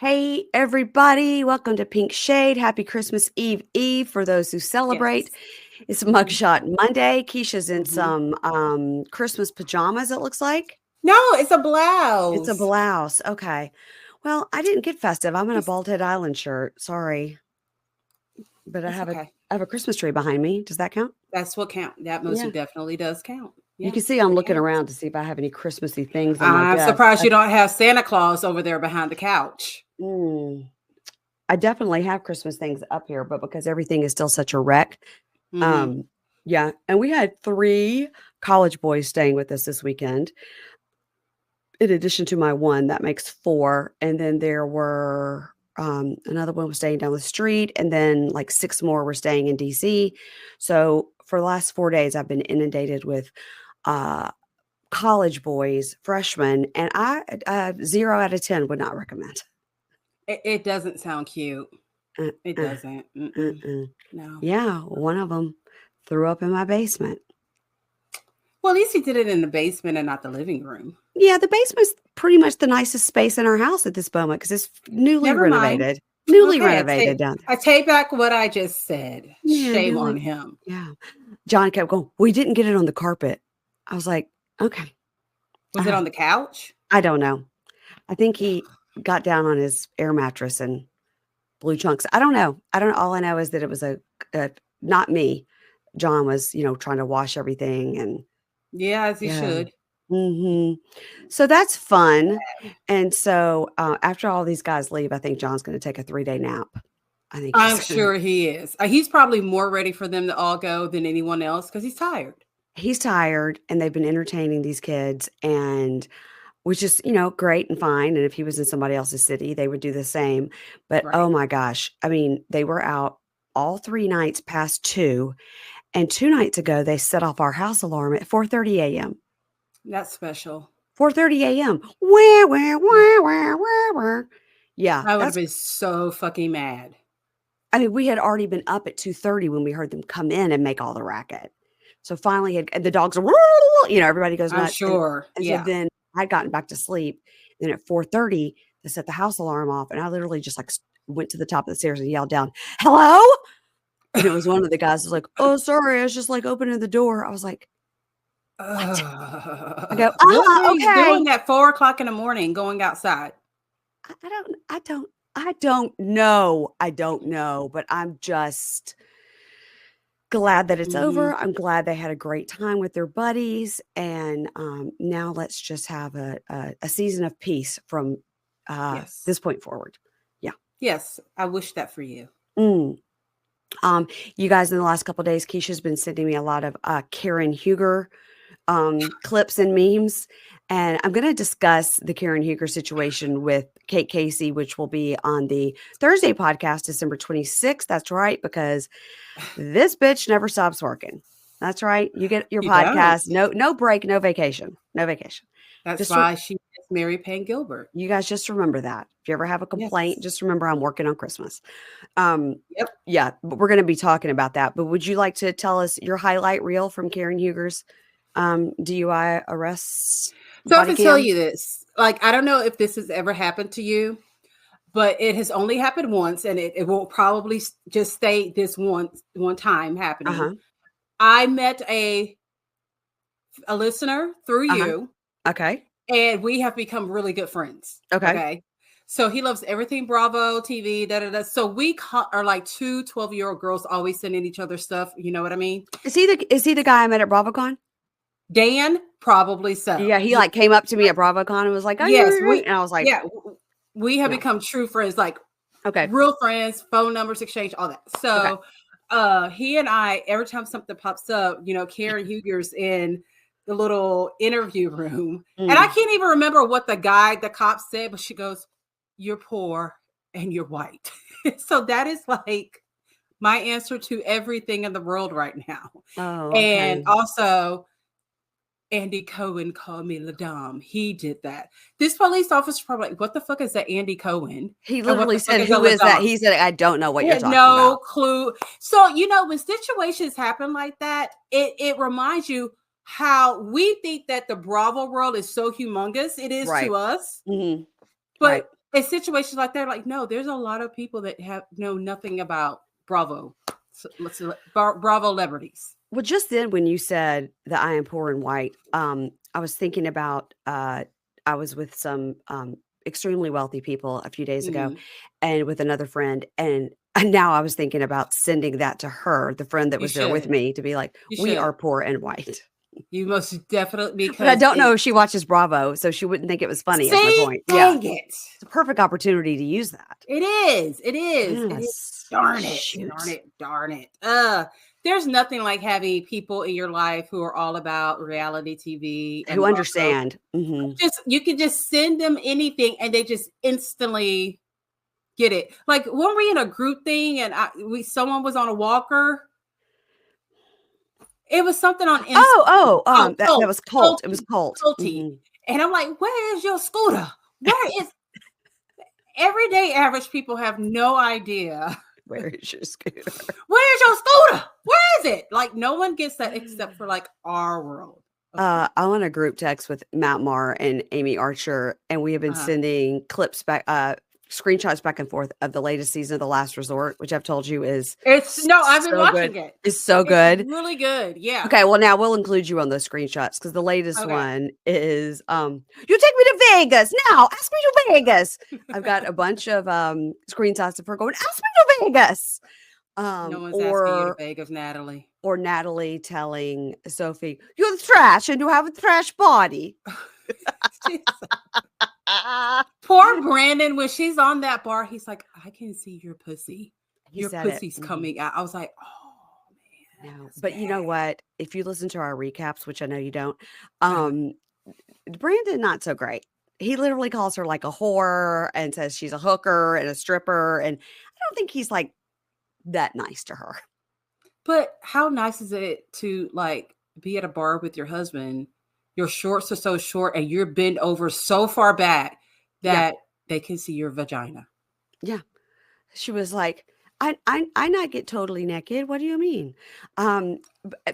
Hey, everybody. Welcome to Pink Shade. Happy Christmas Eve for those who celebrate. Yes. It's Mhm. Mugshot Monday. Keisha's in Mhm. some Christmas pajamas, it looks like. No, it's a It's a blouse. blouse. Okay. Well, I didn't get festive. I'm in a It's Bald Head Island shirt. Sorry. But I That's have a okay. I have a Christmas tree behind me. Does that count? That's what count. That most Yeah. definitely does count. You Yeah, can see I'm it looking counts. around to see if I have any Christmassy things on my I'm desk. surprised you don't have Santa Claus over there behind the couch. I definitely have Christmas things up here, but because everything is still such a wreck. Mhm. Um, yeah, and we had 3 college boys staying with us this weekend. In addition to my one, that makes 4, and then there were, another one was staying down the street, and then, like, 6 more were staying in DC. So, for the last 4 days, I've been inundated with, uh, college boys, freshmen, and 0 out of 10 would not recommend. It doesn't sound cute. It Uh-uh, doesn't. Mm-mm. uh-uh. No. Yeah, one of them threw up in my basement. Well, at least he did it in the basement and not the living room. Yeah, the basement's pretty much the nicest space in our house at this moment because it's newly Never mind. renovated. Newly Okay, renovated down there. I take back what I just said. Yeah, Shame on him. yeah. John kept going, "We didn't get it on the carpet." I was like, "Okay, Was it alright." on the couch? I don't know. I think he got down on his air mattress and blew chunks. I don't know. All I know is that it was a not me. John was, trying to wash everything and Yeah, as he yeah. should. Mhm. So that's fun. And so, after all these guys leave, I think John's gonna take a 3-day nap. I think he's I'm gonna sure he is. He's probably more ready for them to all go than anyone else because he's tired. he's tired, and they've been entertaining these kids, and which is, great and fine, and if he was in somebody else's city, they would do the same. But, oh Right. my gosh, I mean, they were out all 3 nights past 2, and 2 nights ago, they set off our house alarm at 4:30 AM. That's special. 4:30 AM. Wah, wah, wah, wah, wah, wah. Yeah, I would have that's been so fucking mad. I mean, we had already been up at 2:30 when we heard them come in and make all the racket. So finally and the dogs are, everybody goes I'm nuts, and sure. so Yeah. then I'd gotten back to sleep. Then at 4:30, they set the house alarm off, and I literally just, like, went to the top of the stairs and yelled down, "Hello?" And it was one of the guys was like, "Oh, sorry, I was just, like, opening the door." I was like, "What?" I go, What were you Okay." doing at 4 o'clock in the morning going outside? I don't know. I don't know, but I'm just glad that it's Mhm. over. I'm glad they had a great time with their buddies, and, now let's just have a season of peace from, Yes. this point forward. Yeah. Yes. I wish that for you. Mm. You guys, in the last couple days, Keisha's been sending me a lot of, Karen Huger, clips and memes, and I'm gonna discuss the Karen Huger situation with Kate Casey, which will be on the Thursday podcast, December 26th. That's right, because this bitch never stops working. That's right. You get your You don't. podcast, no break, no vacation, no vacation. That's Just re why she is Mary Payne Gilbert. You guys just remember that. If you ever have a complaint, Yes. just remember I'm working on Christmas. Um, Yep. yeah, but we're gonna be talking about that. But would you like to tell us your highlight reel from Karen Huger's, DUI arrests So I have body to tell cam? you this. Like, I don't know if this has ever happened to you, but it has only happened once, and it will probably just stay this one time happening. Uh-huh, I met a listener through uh-huh. you, Okay, and we have become really good friends. okay. Okay. So he loves everything Bravo TV, da da da. So we are like 12-year-old girls always sending each other stuff. You know what I mean? Is he the guy I met at BravoCon? Dan, probably so. Yeah, he, like, came up to me at BravoCon and was like, "Oh, Yes, you're" and I was like, yeah, we have "No." become true friends, like Okay, real friends, phone numbers exchange, all that. okay. So he and I, every time something pops up, Karen Huger's in the little interview room. And I Mm. can't even remember what the cop said, but she goes, "You're poor and you're white." So that is like my answer to everything in the world right now. Oh, And okay. also Andy Cohen called me La Dame. He did that. This police officer probably like, what the fuck is that Andy Cohen? He And what literally the fuck said, is that "Who La is that?" Dame? He said, "I don't know what He you're had talking no about." clue. So, when situations happen like that, it reminds you how we think that the Bravo world is so humongous. It is Right. to us. Mhm. But Right. in situations like that, like, no, there's a lot of people that know nothing about Bravo. Bravo celebrities. Well, just then when you said that I am poor and white, I was thinking about I was with some extremely wealthy people a few days ago, Mhm. and with another friend, and now I was thinking about sending that to her, the friend that You was there with should. me, to be like, You "We are should. poor and white." You most definitely But I because don't know it if she watches Bravo, so she wouldn't think it was funny, is my see? point. Yeah. Dang it. It's a perfect opportunity to use that. It is. It is. It is. Yes. Darn it. Darn Shoot. it. Darn it. There's nothing like having people in your life who are all about reality TV Who and also understand. Mhm. just you can just send them anything and they just instantly get it. Like when we in a group thing and someone was on a walker, it was something on Insta. That was Colt. It was Colt. Culty. Mhm. And I'm like, where is your scooter? Where is everyday average people have no idea. Where is your scooter? Where's your scooter? Where is it? Like no one gets that except for like our world. I'm on a group text with Matt Maher and Amy Archer, and we have been Uh-huh. sending screenshots back and forth of the latest season of The Last Resort, which I've told you is I've been so watching good. it. It's so It's good. really good. Yeah. Okay, well, now we'll include you on those screenshots because the latest Okay. one is, "You take me to Vegas now. Ask me to Vegas." I've got a bunch of screenshots of her going, "Ask me to Vegas." No one's asking you to Or Vegas, Natalie. Natalie telling Sophie, "You're trash and you have a trash body." Poor Brandon, when she's on that bar, he's like, I can see your pussy. He Your said it. pussy's Mhm. coming out. I was like, oh man. No, That's but you know bad. what? If you listen to our recaps, which I know you don't, Uh-huh. um, Brandon not so great. He literally calls her like a whore and says she's a hooker and a stripper, and I don't think he's like that nice to her. But how nice is it to like be at a bar with your husband? Your shorts are so short and you're bent over so far back Yeah, that they can see your vagina. yeah. She was like, I not get totally naked. What do you mean?" But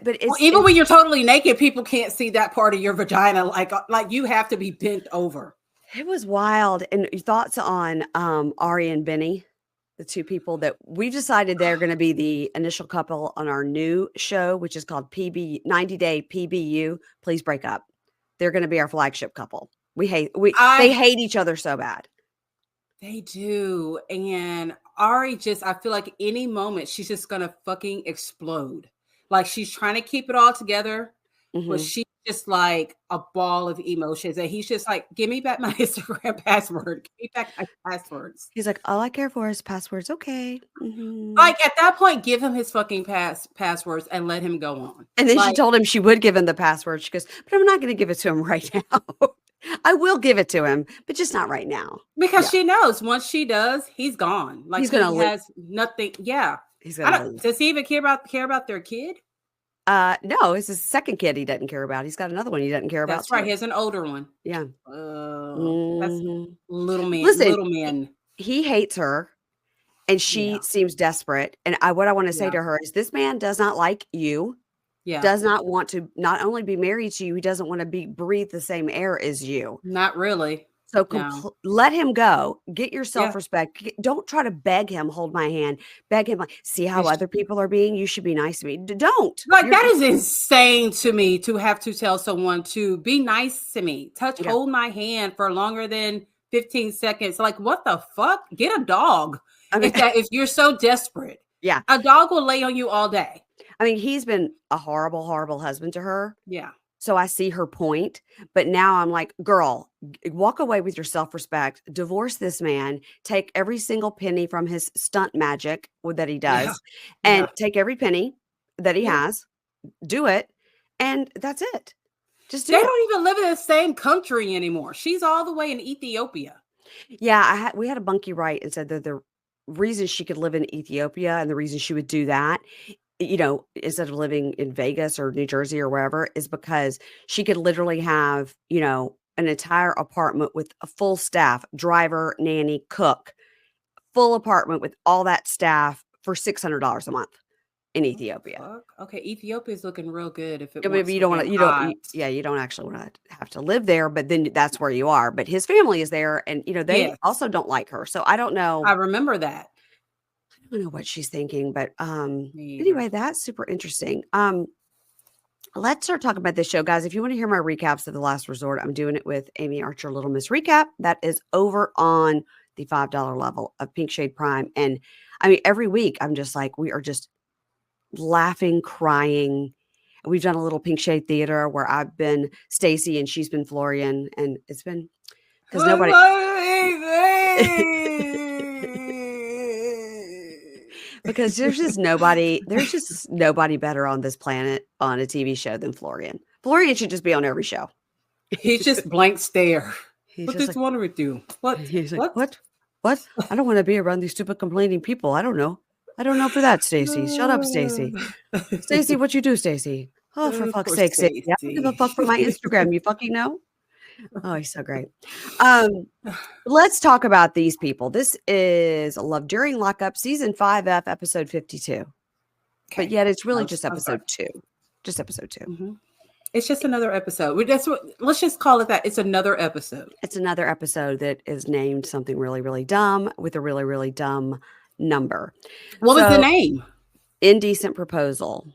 Well, even when you're totally naked, people can't see that part of your vagina. Like you have to be bent over. it was wild. And your thoughts on Ari and Benny, the two people that we decided they're going to be the initial couple on our new show, which is called PB 90 Day PBU. Please break up. They're going to be our flagship couple. They I hate each other so bad. They do. And Ari I feel like any moment she's just gonna fucking explode. Like she's trying to keep it all together, but Hmm. she's just like a ball of emotions. And he's just like, give me back my Instagram password. Give me back my passwords. He's like, all I care for is passwords. Okay. Hmm. Like at that point, give him his fucking passwords and let him go on. And then she Like told him she would give him the password. She goes, but I'm not going to give it to him right now. I will give it to him, but just not right now. because Yeah. she knows once she does, he's gone. Like He's going to he leave. has nothing. Yeah. He's I going to don't leave. does he even care about their kid? No, it's his second kid he doesn't care about. He's got another one he doesn't care about That's right. too. He has an older one. Yeah. That's Mhm. little man, Listen, little men. he hates her and she Yeah, seems desperate. And what I want to say yeah, to her is this man does not like you, yeah. does not want to not only be married to you, he doesn't want to breathe the same air as you. Not really. So No. let him go. Get your Yeah. self-respect. Don't try to beg him, hold my hand. Beg him like, see how It's other people are being? You should be nice to me. Don't. like that is insane to me to have to tell someone to be nice to me, Yeah. hold my hand for longer than 15 seconds. Like, what the fuck? Get a dog. I mean, If you're so desperate, yeah. a dog will lay on you all day. I mean, he's been a horrible, horrible husband to her. Yeah. So I see her point, but now I'm like, girl, walk away with your self-respect, divorce this man, take every single penny from his stunt magic that he Yeah. does, and Yeah. take every penny that he Yeah. has, do it, and that's it. Just They do it. don't even live in the same country anymore. She's all the way in Ethiopia. Yeah, we had a bunkie write and said that the reason she could live in Ethiopia and the reason she would do that, instead of living in Vegas or New Jersey or wherever, is because she could literally have, an entire apartment with a full staff, driver, nanny, cook, full apartment with all that staff for $600 a month. in What the Ethiopia. fuck? Okay, Ethiopia's looking real good if it I mean, wants you to don't get want to, hot. you don't actually want to have to live there, but then that's where you are. But his family is there, and they Yes, also don't like her. So I don't I know. remember that. I don't know what she's thinking, but Me either. anyway, that's super interesting. Let's start talking about this show, guys. If you want to hear my recaps of The Last Resort, I'm doing it with Amy Archer Little Miss Recap. That is over on the $5 level of Pink Shade Prime. And I mean, every week I'm just like, we are just laughing, crying. We've done a little Pink Shade theater where I've been Stacy and she's been Florian. And it's been because nobody because there's just nobody better on this planet on a TV show than Florian. Florian should just be on every show. He's just blank stare. He's What just is like, wrong with you? What? he's like, What? what? I don't want to be around these stupid complaining people. I don't know for that, Stacy. Shut up, Stacy. Stacy, what you do, Stacy? Oh, for fuck's Poor sake, Stacy. I don't give a Stacy. fuck for my Instagram. You fucking know? Oh, he's so great. Let's talk about these people. This is Love During Lockup, season 5F, episode 52. But Okay. yet it's really just I'll start. episode 2. Just episode 2. Mhm. It's just another episode. Let's just call it that. It's another episode. It's another episode that is named something really, really dumb with a really, really dumb number. What was the name? Indecent Proposal.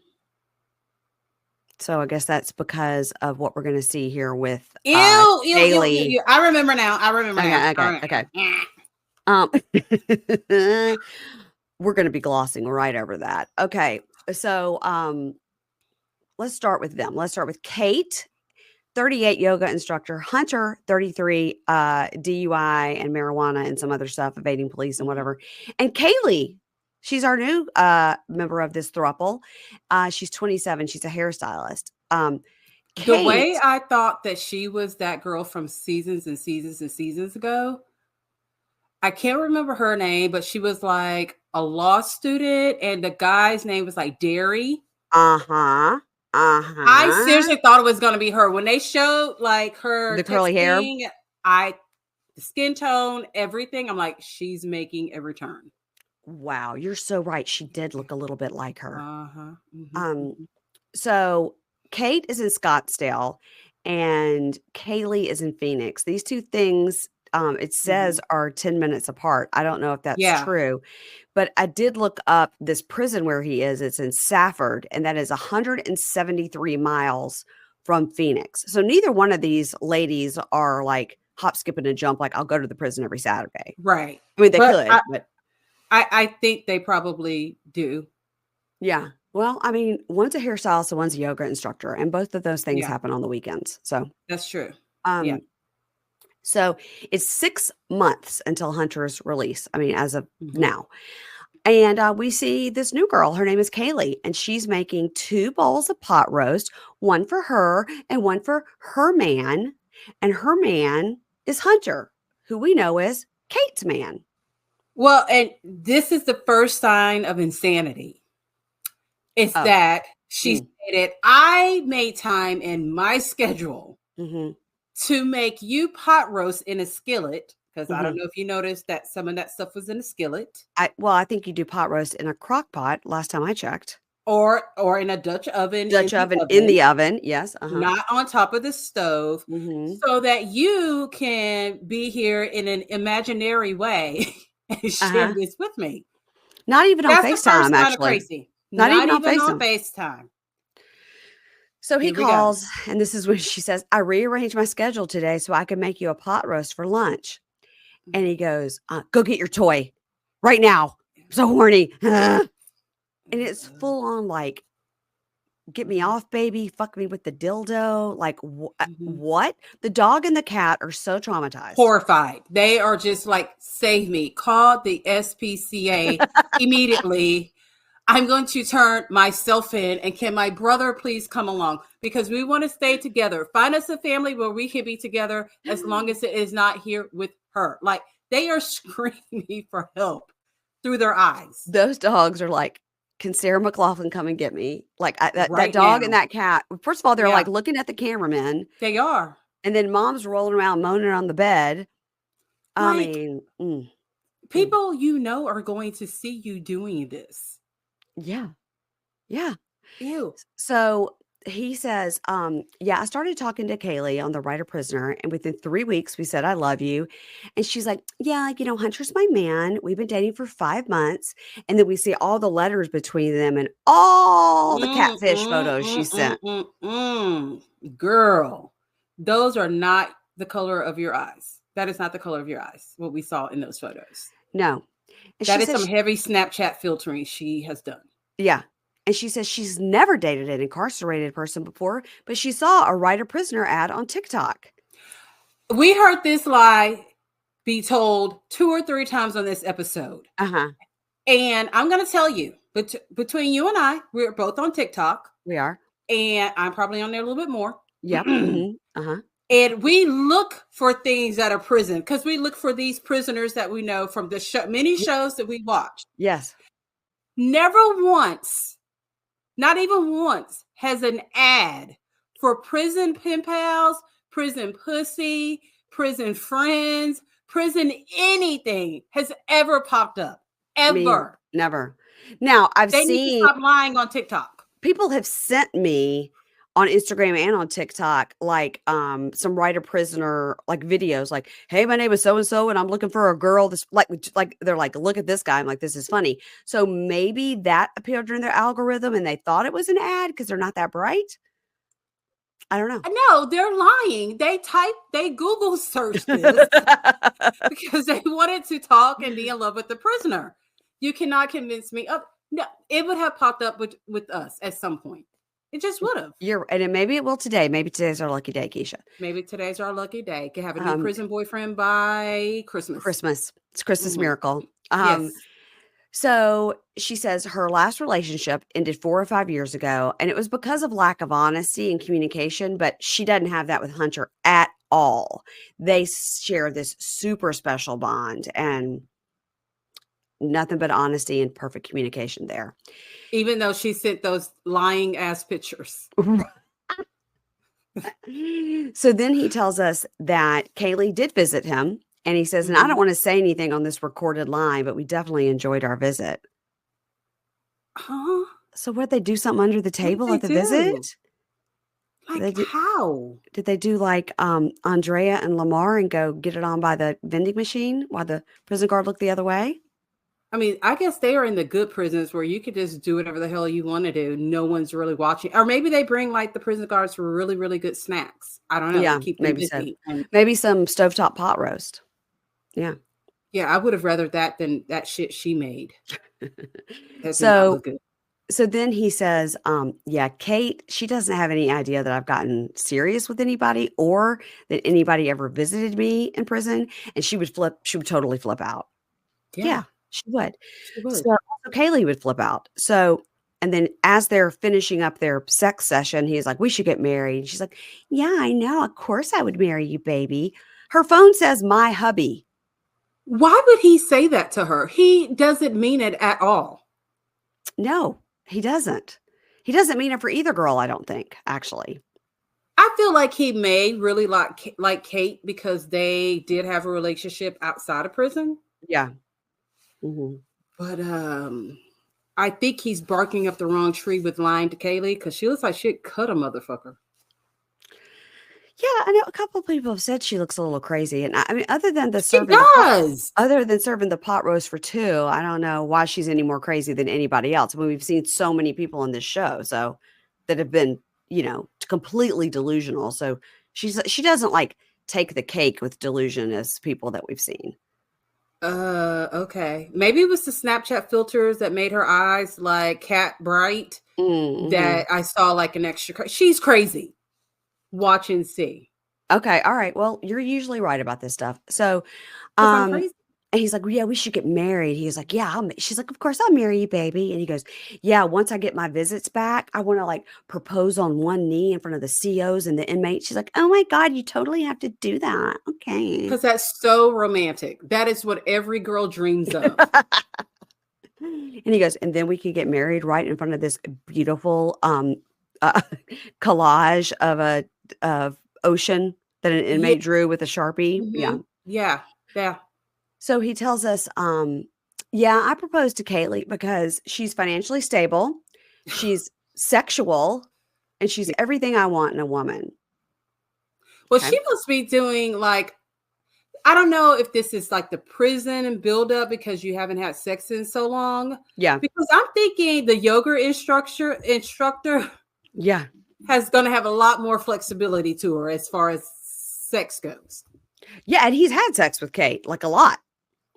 So I guess that's because of what we're going to see here with Kaleigh. Ew. I remember now. Okay. We're going to be glossing right over that. Okay. So let's start with them. Let's start with Kate, 38, yoga instructor, Hunter, 33, DUI and marijuana and some other stuff, evading police and whatever. And Kaleigh, she's our new member of this throuple. She's 27. She's a hairstylist. The Kate, way I thought that she was that girl from seasons and seasons and seasons ago, I can't remember her name, but she was like a law student, and the guy's name was like Derry. I seriously thought it was going to be her when they showed like her the curly hair. The skin tone, everything. I'm like, she's making a return. Wow, you're so right. She did look a little bit like her. Mm-hmm. So Kate is in Scottsdale and Kaleigh is in Phoenix. These two things, it says are 10 minutes apart. I don't know if that's true, but I did look up this prison where he is. It's in Safford, and that is 173 miles from Phoenix. So neither one of these ladies are like hop, skip, and a jump. Like, I'll go to the prison every Saturday. Right. I mean, they could, but I think they probably do. Yeah. Well, I mean, one's a hairstylist and one's a yoga instructor, and both of those things happen on the weekends. So that's true. So it's 6 months until Hunter's release. I mean, as of now. And we see this new girl. Her name is Kaleigh, and she's making 2 bowls of pot roast, one for her and one for her man. And her man is Hunter, who we know as Kate's man. Well, and this is the first sign of insanity. It's that she stated, I made time in my schedule to make you pot roast in a skillet. Because I don't know if you noticed that some of that stuff was in a skillet. I think you do pot roast in a crock pot last time I checked. Or in a Dutch oven. In the oven, yes. Not on top of the stove. So that you can be here in an imaginary way and share this with me. Not even on FaceTime, actually. Crazy. Not even on FaceTime. So he calls, and this is when she says, I rearranged my schedule today so I can make you a pot roast for lunch. And he goes, go get your toy right now. I'm so horny. And it's full on like, get me off, baby. Fuck me with the dildo. Like, what? The dog and the cat are so traumatized. Horrified. They are just like, save me. Call the SPCA immediately. I'm going to turn myself in, and can my brother please come along? Because we want to stay together. Find us a family where we can be together as long as it is not here with her. Like, they are screaming for help through their eyes. Those dogs are like, can Sarah McLachlan come and get me? Like that dog and that cat. First of all, they're like looking at the cameraman. They are. And then mom's rolling around moaning on the bed. I mean, people are going to see you doing this. Yeah. Yeah. Ew. So he says, yeah, I started talking to Kaleigh on the writer prisoner, and within 3 weeks, we said, I love you. And she's like, yeah, like, Hunter's my man. We've been dating for 5 months. And then we see all the letters between them and all the Mm, catfish mm, photos she mm, mm, sent. mm, mm. Girl, those are not the color of your eyes. That is not the color of your eyes, what we saw in those photos. No. And she That is says, some heavy Snapchat filtering she has done. yeah. And she says she's never dated an incarcerated person before, but she saw a writer prisoner ad on TikTok. We heard this lie be told 2 or 3 times on this episode. Uh-huh. And I'm going to tell you, but between you and I, we're both on TikTok. We are. And I'm probably on there a little bit more. Yep. Mm-hmm. Uh-huh. And we look for things that are prison because we look for these prisoners that we know from the show, many shows that we watched. Yes. Never once, not even once, has an ad for prison pen pals, prison pussy, prison friends, prison anything has ever popped up. Ever. Never. Now, They need to stop lying on TikTok. People have sent me on Instagram and on TikTok, like, some writer prisoner, like, videos, like, hey, my name is so-and-so, and I'm looking for a girl. This, like, they're like, look at this guy. I'm like, this is funny. So maybe that appeared in their algorithm and they thought it was an ad because they're not that bright. I don't know. No, they're lying. They Google searched this because they wanted to talk and be in love with the prisoner. You cannot convince me. No, it would have popped up with us at some point. It just would have. And maybe it will today. Maybe today's our lucky day, Keisha. Maybe today's our lucky day. Can have a new prison boyfriend by Christmas. It's Christmas miracle. Yes. So she says her last relationship ended 4 or 5 years ago, and it was because of lack of honesty and communication, but she doesn't have that with Hunter at all. They share this super special bond and nothing but honesty and perfect communication there. Even though she sent those lying ass pictures. So then he tells us that Kaleigh did visit him. And he says, and I don't want to say anything on this recorded line, but we definitely enjoyed our visit. Huh? So what, they do something under the table at the visit? Like how? Did they do like Andrea and Lamar and go get it on by the vending machine while the prison guard looked the other way? I mean, I guess they are in the good prisons where you could just do whatever the hell you want to do. No one's really watching. Or maybe they bring like the prison guards for really, really good snacks. I don't know. Yeah, maybe so. Maybe some stovetop pot roast. Yeah. Yeah, I would have rather that than that shit she made. So then he says, yeah, Kate, she doesn't have any idea that I've gotten serious with anybody or that anybody ever visited me in prison. And she would totally flip out. Yeah, she would. So Kaleigh would flip out. So, and then as they're finishing up their sex session, he's like, we should get married. And she's like, yeah, I know. Of course I would marry you, baby. Her phone says my hubby. Why would he say that to her? He doesn't mean it at all. No, he doesn't. He doesn't mean it for either girl, I don't think, actually. I feel like he may really like Kate because they did have a relationship outside of prison. Yeah. Mm-hmm. But I think he's barking up the wrong tree with lying to Kaleigh because she looks like she'd cut a motherfucker. Yeah, I know a couple of people have said she looks a little crazy, and I mean, other than serving the pot roast for 2, I don't know why she's any more crazy than anybody else. I mean, we've seen so many people in this show, so that have been, completely delusional. So she doesn't like take the cake with delusion as people that we've seen. Okay, maybe it was the Snapchat filters that made her eyes like cat bright. Mm-hmm. That I saw like an extra. She's crazy. Watch and see. Okay. All right. Well, you're usually right about this stuff. So, I'm and he's like, well, yeah, we should get married. He's like, yeah, she's like, of course I'll marry you, baby. And he goes, yeah, once I get my visits back, I want to like propose on one knee in front of the COs and the inmates. She's like, oh my God, you totally have to do that. Okay. Because that's so romantic. That is what every girl dreams of. And he goes, and then we could get married right in front of this beautiful collage of ocean that an inmate drew with a Sharpie. Mm-hmm. Yeah. So he tells us, yeah, I proposed to Kaleigh because she's financially stable. She's sexual, and she's everything I want in a woman. Well, Okay. she must be doing like, I don't know if this is like the prison and buildup because you haven't had sex in so long. Yeah. Because I'm thinking the yoga instructor Yeah. has going to have a lot more flexibility to her as far as sex goes. Yeah, and he's had sex with Kate, like a lot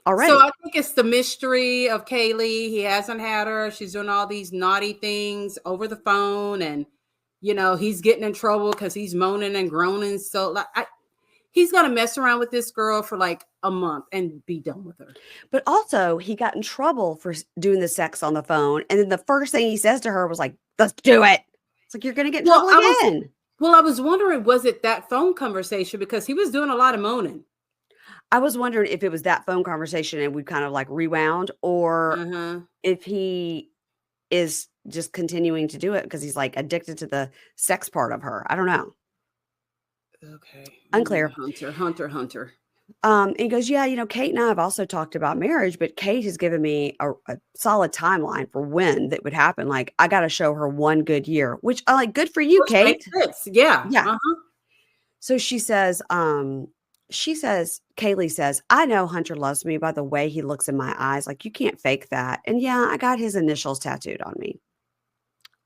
already. So I think it's the mystery of Kaleigh. He hasn't had her. She's doing all these naughty things over the phone, and he's getting in trouble because he's moaning and groaning. So like, he's gonna mess around with this girl for like a month and be done with her. But also, he got in trouble for doing the sex on the phone, and then the first thing he says to her was like, "Let's do it." It's like, you're gonna get in trouble again. I was wondering, was it that phone conversation? Because he was doing a lot of moaning. I was wondering if it was that phone conversation and we kind of like rewound, or if he is just continuing to do it because he's like addicted to the sex part of her. I don't know. Okay. Unclear. Hunter. And he goes, yeah, Kate and I have also talked about marriage, but Kate has given me a solid timeline for when that would happen. Like, I got to show her one good year, which I like. Good for you, Which Kate. makes sense. Yeah. Yeah. So she says, Kaleigh says, I know Hunter loves me by the way he looks in my eyes. Like, you can't fake that. And yeah, I got his initials tattooed on me.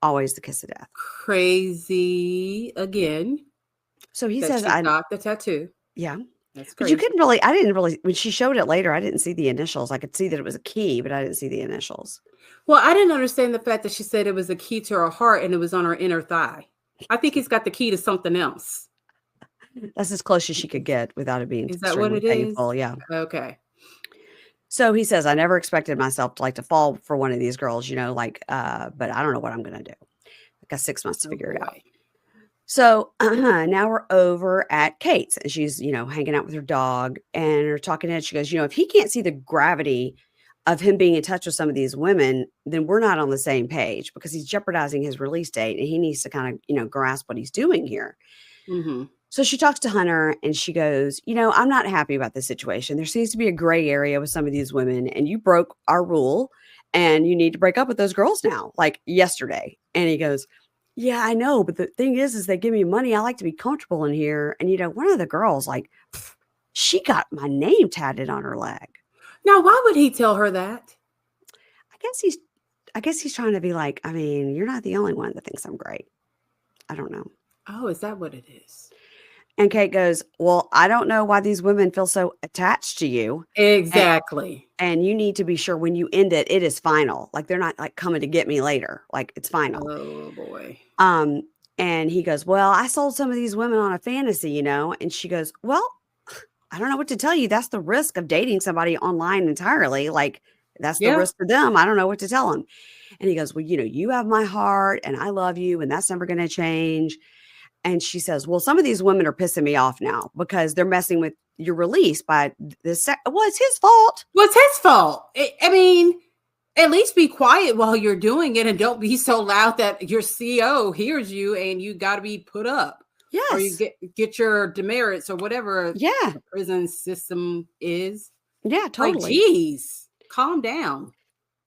Always the kiss of death. Crazy again. So he says, I got the tattoo. Yeah. That's crazy. But I didn't really, when she showed it later, I didn't see the initials. I could see that it was a key, but I didn't see the initials. Well, I didn't understand the fact that she said it was a key to her heart and it was on her inner thigh. I think he's got the key to something else. That's as close as she could get without it being extremely painful. Yeah. Okay. So he says, I never expected myself to fall for one of these girls, but I don't know what I'm going to do. I got 6 months to figure it out. So now we're over at Kate's, and she's, hanging out with her dog and her talking head. She goes, if he can't see the gravity of him being in touch with some of these women, then we're not on the same page because he's jeopardizing his release date and he needs to kind of, grasp what he's doing here. Mm-hmm. So she talks to Hunter and she goes, I'm not happy about this situation. There seems to be a gray area with some of these women and you broke our rule and you need to break up with those girls now, like yesterday. And he goes, yeah, I know. But the thing is they give me money. I like to be comfortable in here. And, one of the girls, she got my name tatted on her leg. Now, why would he tell her that? I guess he's trying to be like, I mean, you're not the only one that thinks I'm great. I don't know. Oh, is that what it is? And Kate goes, well, I don't know why these women feel so attached to you. Exactly. And you need to be sure when you end it, it is final. Like, they're not like coming to get me later. Like, it's final. Oh boy. And he goes, well, I sold some of these women on a fantasy, and she goes, well, I don't know what to tell you. That's the risk of dating somebody online entirely. Like, that's the risk for them. I don't know what to tell them. And he goes, well, you have my heart and I love you and that's never going to change. And she says, well, some of these women are pissing me off now because they're messing with your release by this. Well, it's his fault. Well, it's his fault. I mean, at least be quiet while you're doing it and don't be so loud that your CO hears you and you got to be put up. Yes. Or you get your demerits or whatever the prison system is. Yeah, totally. Like, geez, calm down.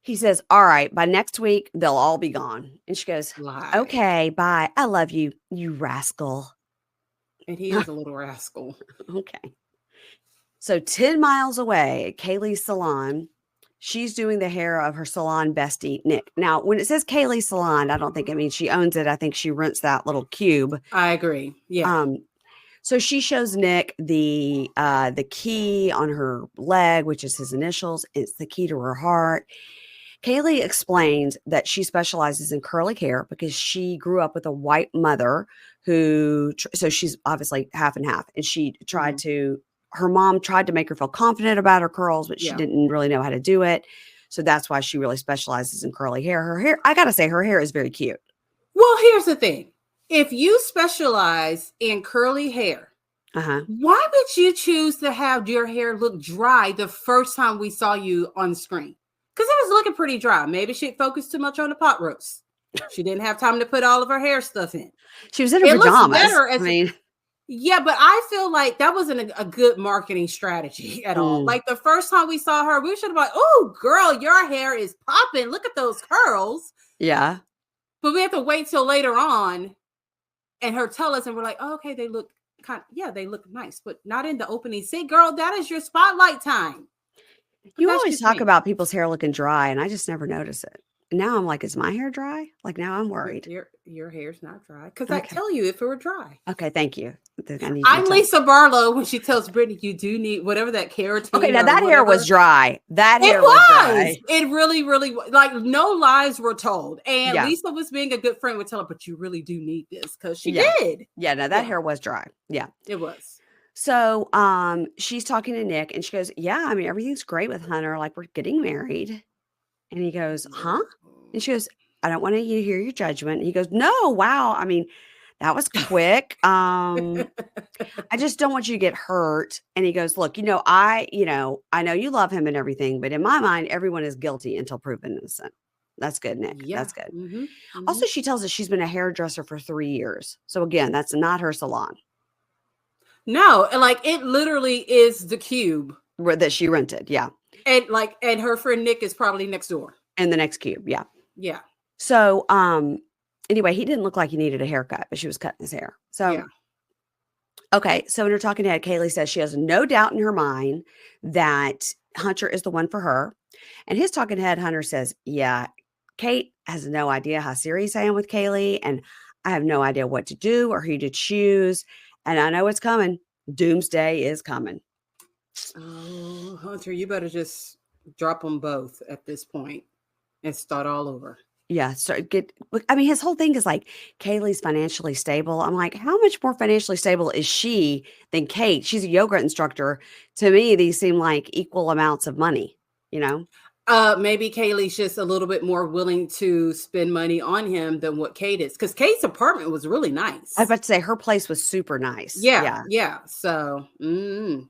He says, all right, by next week, they'll all be gone. And she goes, okay, bye. I love you, you rascal. And he is a little rascal. Okay. So 10 miles away at Kaleigh's salon, she's doing the hair of her salon bestie, Nick. Now, when it says Kaleigh's salon, I don't think it means she owns it. I think she rents that little cube. I agree. Yeah. So she shows Nick the key on her leg, which is his initials. It's the key to her heart. Kaleigh explains that she specializes in curly hair because she grew up with a white mother so she's obviously half and half. And she tried her mom tried to make her feel confident about her curls, but she didn't really know how to do it. So that's why she really specializes in curly hair. Her hair, I got to say, her hair is very cute. Well, here's the thing. If you specialize in curly hair, why would you choose to have your hair look dry the first time we saw you on screen? Because it was looking pretty dry. Maybe she focused too much on the pot roast. She didn't have time to put all of her hair stuff in. She was in her pajamas. Yeah, but I feel like that wasn't a good marketing strategy at all. Like the first time we saw her, we should have been like, oh, girl, your hair is popping. Look at those curls. Yeah. But we have to wait till later on and her tell us, and we're like, oh, okay, they look they look nice, but not in the opening. Say, girl, that is your spotlight time. But You that's always just talk me. about people's hair looking dry, and I just never notice it. Now I'm like, is my hair dry? Like, now I'm worried. Your hair's not dry. Because I Okay. tell you if it were dry. Okay, thank you. I need you to I'm tell. Lisa Barlow when she tells Brittany, you do need whatever that keratin Okay, now or that hair was whatever. dry. That It hair was was. dry. It really, really like no lies were told. And Yeah. Lisa was being a good friend would tell her, but you really do need this because she Yeah. did. Yeah, no, that Yeah, hair was dry. Yeah. it was. So, she's talking to Nick and she goes, "Yeah, I mean, everything's great with Hunter. Like, we're getting married." And he goes, "Huh?" And she goes, "I don't want to hear your judgment." And he goes, "No, wow. I mean, that was quick. I just don't want you to get hurt." And he goes, "Look, I know you love him and everything, but in my mind, everyone is guilty until proven innocent." That's good, Nick. Yeah. That's good. Mm-hmm. Mm-hmm. Also, she tells us she's been a hairdresser for 3 years. So again, that's not her salon No, and like it literally is the cube. that she rented. Yeah. And her friend Nick is probably next door. And the next cube. Yeah. Yeah. So, anyway, he didn't look like he needed a haircut, but she was cutting his hair. So, Yeah. okay. So in her talking head, Kaleigh says she has no doubt in her mind that Hunter is the one for her. And his talking head, Hunter, says, "Yeah, Kate has no idea how serious I am with Kaleigh, and I have no idea what to do or who to choose. And I know it's coming. Doomsday is coming." Oh, Hunter, you better just drop them both at this point and start all over. Yeah. So I mean, his whole thing is like, Kayleigh's financially stable. I'm like, how much more financially stable is she than Kate? She's a yoga instructor. To me, these seem like equal amounts of money, you know? Maybe Kayleigh's just a little bit more willing to spend money on him than what Kate is, because Kate's apartment was really nice. I was about to say her place was super nice. Yeah. So, Mhm.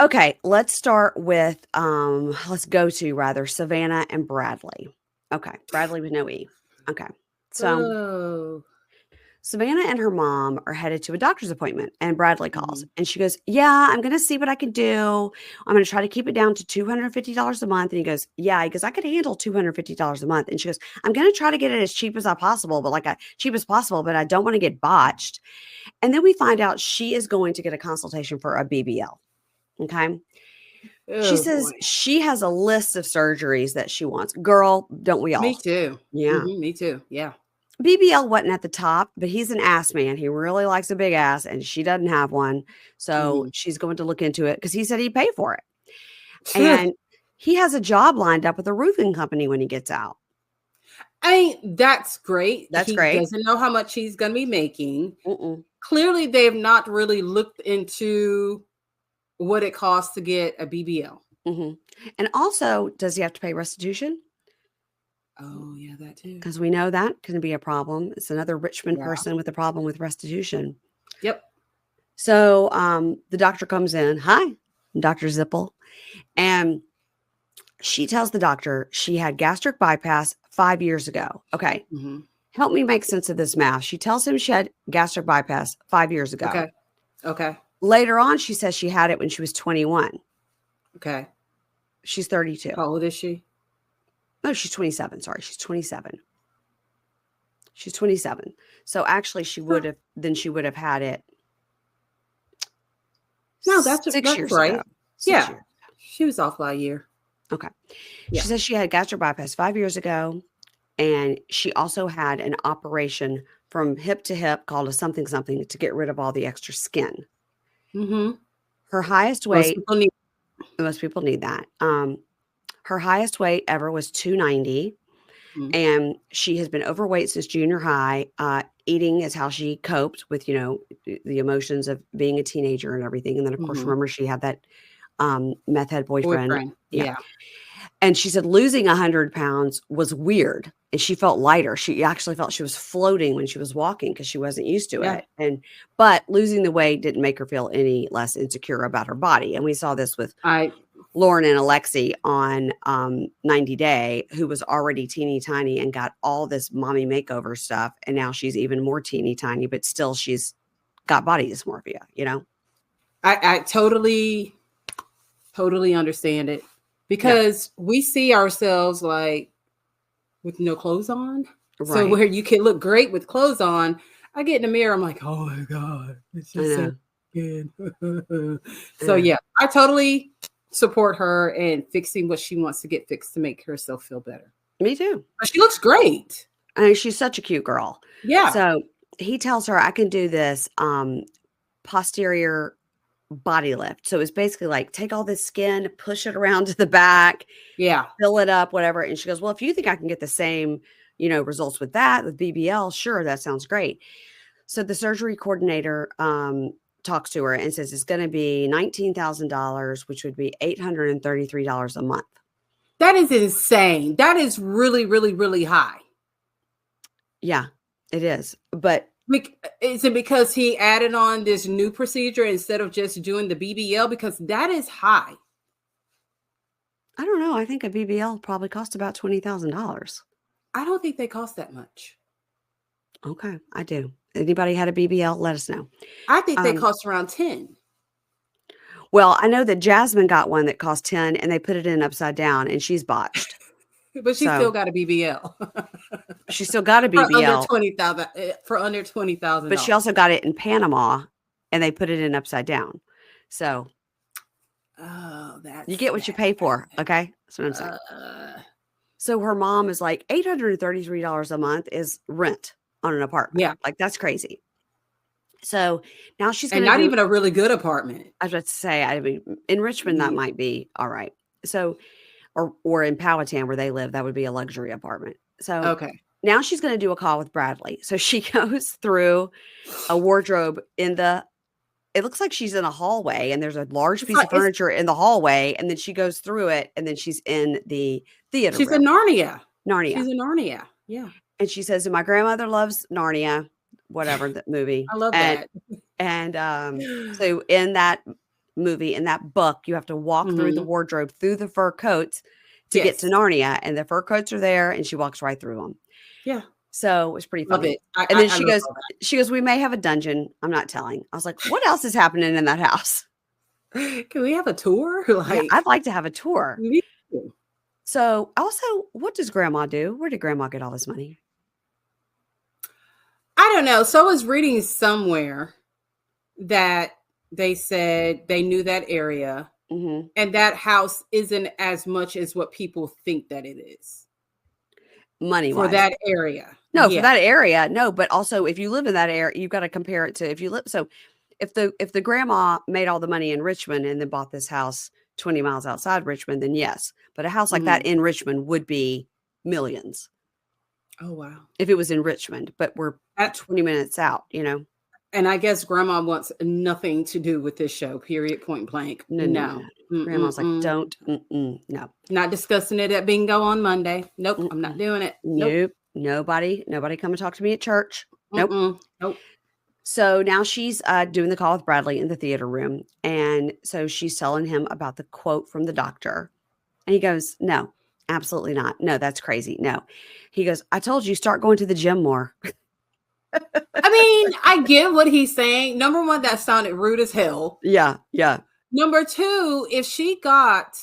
Okay, let's start with let's go to rather Savannah and Bradley. Okay, Bradley with no E. Okay. So oh, Savannah and her mom are headed to a doctor's appointment, and Bradley calls mhm. and she goes, "Yeah, I'm going to see what I can do. I'm going to try to keep it down to $250 a month." And he goes, "Yeah," he goes, "I could handle $250 a month." And she goes, "I'm going to try to get it as cheap as possible, cheap as possible, but I don't want to get botched." And then we find out she is going to get a consultation for a BBL. Okay. She Oh says boy. she has a list of surgeries that she wants. Girl, don't we Me all? too. Yeah. Me too. Yeah. BBL wasn't at the top, but he's an ass man. He really likes a big ass, and she doesn't have one. So Mhm. she's going to look into it because he said he'd pay for it. And he has a job lined up with a roofing company when he gets out. That's great. That's He great. doesn't know how much he's going to be making. Mm-mm. Clearly, they've not really looked into what it costs to get a BBL. Mm-hmm. And also, does he have to pay restitution? Oh, yeah, that too. Because we know that can be a problem. It's another Richmond Yeah. person with a problem with restitution. Yep. So the doctor comes in. Hi, Dr. Zippel. And she tells the doctor she had gastric bypass 5 years ago. Okay. Mm-hmm. Help me make sense of this math. She tells him she had gastric bypass 5 years ago. Okay. Later on, she says she had it when she was 21. Okay. She's 32. How old is she? No, she's 27. Sorry, she's 27. She's 27. So actually, she would have had it. No, that's 6 years right. ago. 6 Yeah. years. She was off by a year. Okay. Yeah. She says she had gastric bypass 5 years ago. And she also had an operation from hip to hip called a something to get rid of all the extra skin. Mm-hmm. Her highest weight, most people need that. Her highest weight ever was 290. Mm-hmm. And she has been overweight since junior high. Eating is how she coped with, the emotions of being a teenager and everything. And then, of course, remember she had that meth head boyfriend. Yeah. And she said losing 100 pounds was weird. And she felt lighter. She actually felt she was floating when she was walking because she wasn't used to it. But losing the weight didn't make her feel any less insecure about her body. And we saw this with Lauren and Alexi on 90 Day, who was already teeny tiny and got all this mommy makeover stuff. And now she's even more teeny tiny, but still she's got body dysmorphia, I totally understand it because we see ourselves like with no clothes on. So Right. where you can look great with clothes on, I get in the mirror, I'm like, oh my God, it's I just so know. good. I So know. yeah, I totally support her in fixing what she wants to get fixed to make herself feel better. Me too. But she looks great. I mean, she's such a cute girl. Yeah. So he tells her, I can do this posterior body lift. So it's basically like take all this skin, push it around to the back, Yeah. fill it up, whatever. And she goes, well, if you think I can get the same, results with that, with BBL, sure, that sounds great. So the surgery coordinator talks to her and says it's going to be $19,000, which would be $833 a month. That is insane. That is really, really, really high. Yeah, it is. But is it because he added on this new procedure instead of just doing the BBL? Because that is high. I don't know. I think a BBL probably cost about $20,000. I don't think they cost that much. Okay, I do. Anybody had a BBL? Let us know. I think they cost around 10. Well, I know that Jasmine got one that cost 10 and they put it in upside down and she's botched. But she still got a BBL. She still got a BBL. For under $20,000. But she also got it in Panama and they put it in upside down. So you get what you pay for. Okay. That's what I'm saying. So her mom is like, $833 a month is rent on an apartment. Yeah. Like that's crazy. So now she's going to not even a really good apartment. I was about to say, I mean, in Richmond, that might be all right. So, or in Powhatan where they live, that would be a luxury apartment. So okay. Now she's going to do a call with Bradley. So she goes through a wardrobe it looks like she's in a hallway and there's a large piece of furniture in the hallway. And then she goes through it and then she's in the theater She's room. in Narnia. Narnia. She's in Narnia. Yeah. And she says, my grandmother loves Narnia, whatever the movie. I love that. And so in that movie, in that book, you have to walk through the wardrobe, through the fur coats to get to Narnia. And the fur coats are there and she walks right through them. Yeah. So it was pretty funny. Love it. And then she goes, we may have a dungeon. I'm not telling. I was like, what else is happening in that house? Can we have a tour? Yeah, I'd like to have a tour. Me too. So also, what does grandma do? Where did grandma get all this money? I don't know. So I was reading somewhere that they said they knew that area and that house isn't as much as what people think that it is. Money for that area. No, for that area. No, but also if you live in that area, you've got to compare it to if you live. So if the grandma made all the money in Richmond and then bought this house 20 miles outside Richmond, then yes. But a house like that in Richmond would be millions. Oh, wow. If it was in Richmond, but we're at 20 minutes out, And I guess grandma wants nothing to do with this show, period, point blank. No. Grandma's like, don't, no. Not discussing it at bingo on Monday. Nope, I'm not doing it. Nope. Nobody come and talk to me at church. Nope. Nope. So now she's doing the call with Bradley in the theater room. And so she's telling him about the quote from the doctor. And he goes, no, absolutely not. No, that's crazy. No. He goes, I told you, start going to the gym more. I mean, I get what he's saying. Number one, that sounded rude as hell. Yeah. Number two, if she got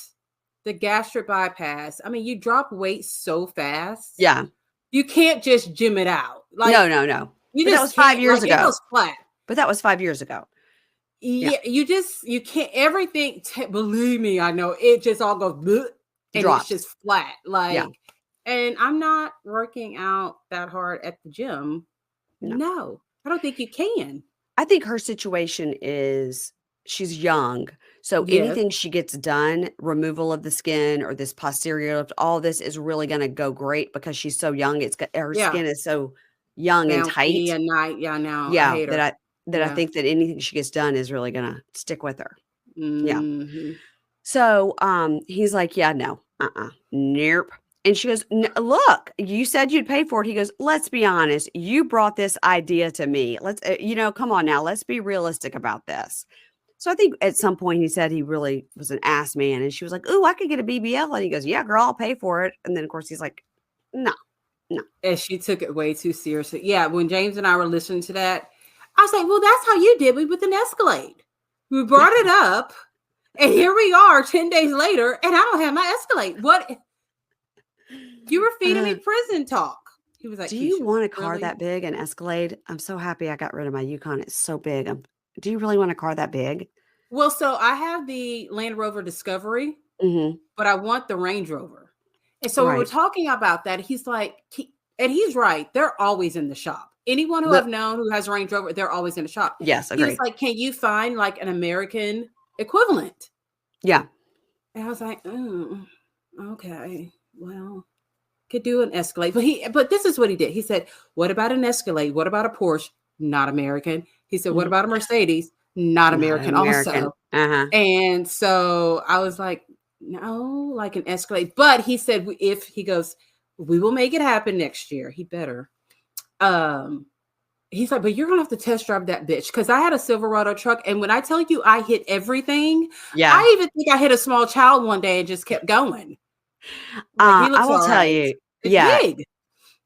the gastric bypass, I mean, you drop weight so fast. Yeah. You can't just gym it out. Like, no. That was 5 years ago. It was flat. But that was 5 years ago. Yeah. You can't, everything, believe me, I know, it just all goes, bleh, and drops. It's just flat. And I'm not working out that hard at the gym. No, I don't think you can. I think her situation is she's young. So anything she gets done, removal of the skin or this posterior lift, all this is really going to go great because she's so young. Her skin is so young and tight. I think that anything she gets done is really going to stick with her. Yeah. So he's like, yeah, no, nope. And she goes, look, you said you'd pay for it. He goes, let's be honest. You brought this idea to me. Let's, come on now. Let's be realistic about this. So I think at some point he said he really was an ass man. And she was like, ooh, I could get a BBL. And he goes, yeah, girl, I'll pay for it. And then, of course, he's like, no. And she took it way too seriously. Yeah, when James and I were listening to that, I was like, well, that's how you did me with an Escalade. We brought it up. And here we are 10 days later. And I don't have my Escalade. What? You were feeding me prison talk. He was like, do you Keisha, want a car really? that big and Escalade? I'm so happy I got rid of my Yukon. It's so big. Do you really want a car that big? Well, so I have the Land Rover Discovery, Mm-hmm. but I want the Range Rover. And so we were Right. talking about that. He's like, and he's right. They're always in the shop. Anyone who I've known who has a Range Rover, they're always in the shop. Yes, He was agreed. like, can you find like an American equivalent? Yeah. And I was like, okay, well, could do an Escalade. But this is what he did. He said, what about an Escalade? What about a Porsche? Not American. He said, what about a Mercedes? Not American also. Uh-huh. And so I was like, no, like an Escalade. But he said, if he goes, we will make it happen next year. He better. He's like, but you're going to have to test drive that bitch. Because I had a Silverado truck. And when I tell you I hit everything, I even think I hit a small child one day and just kept going. Like, I will tell you. It's big.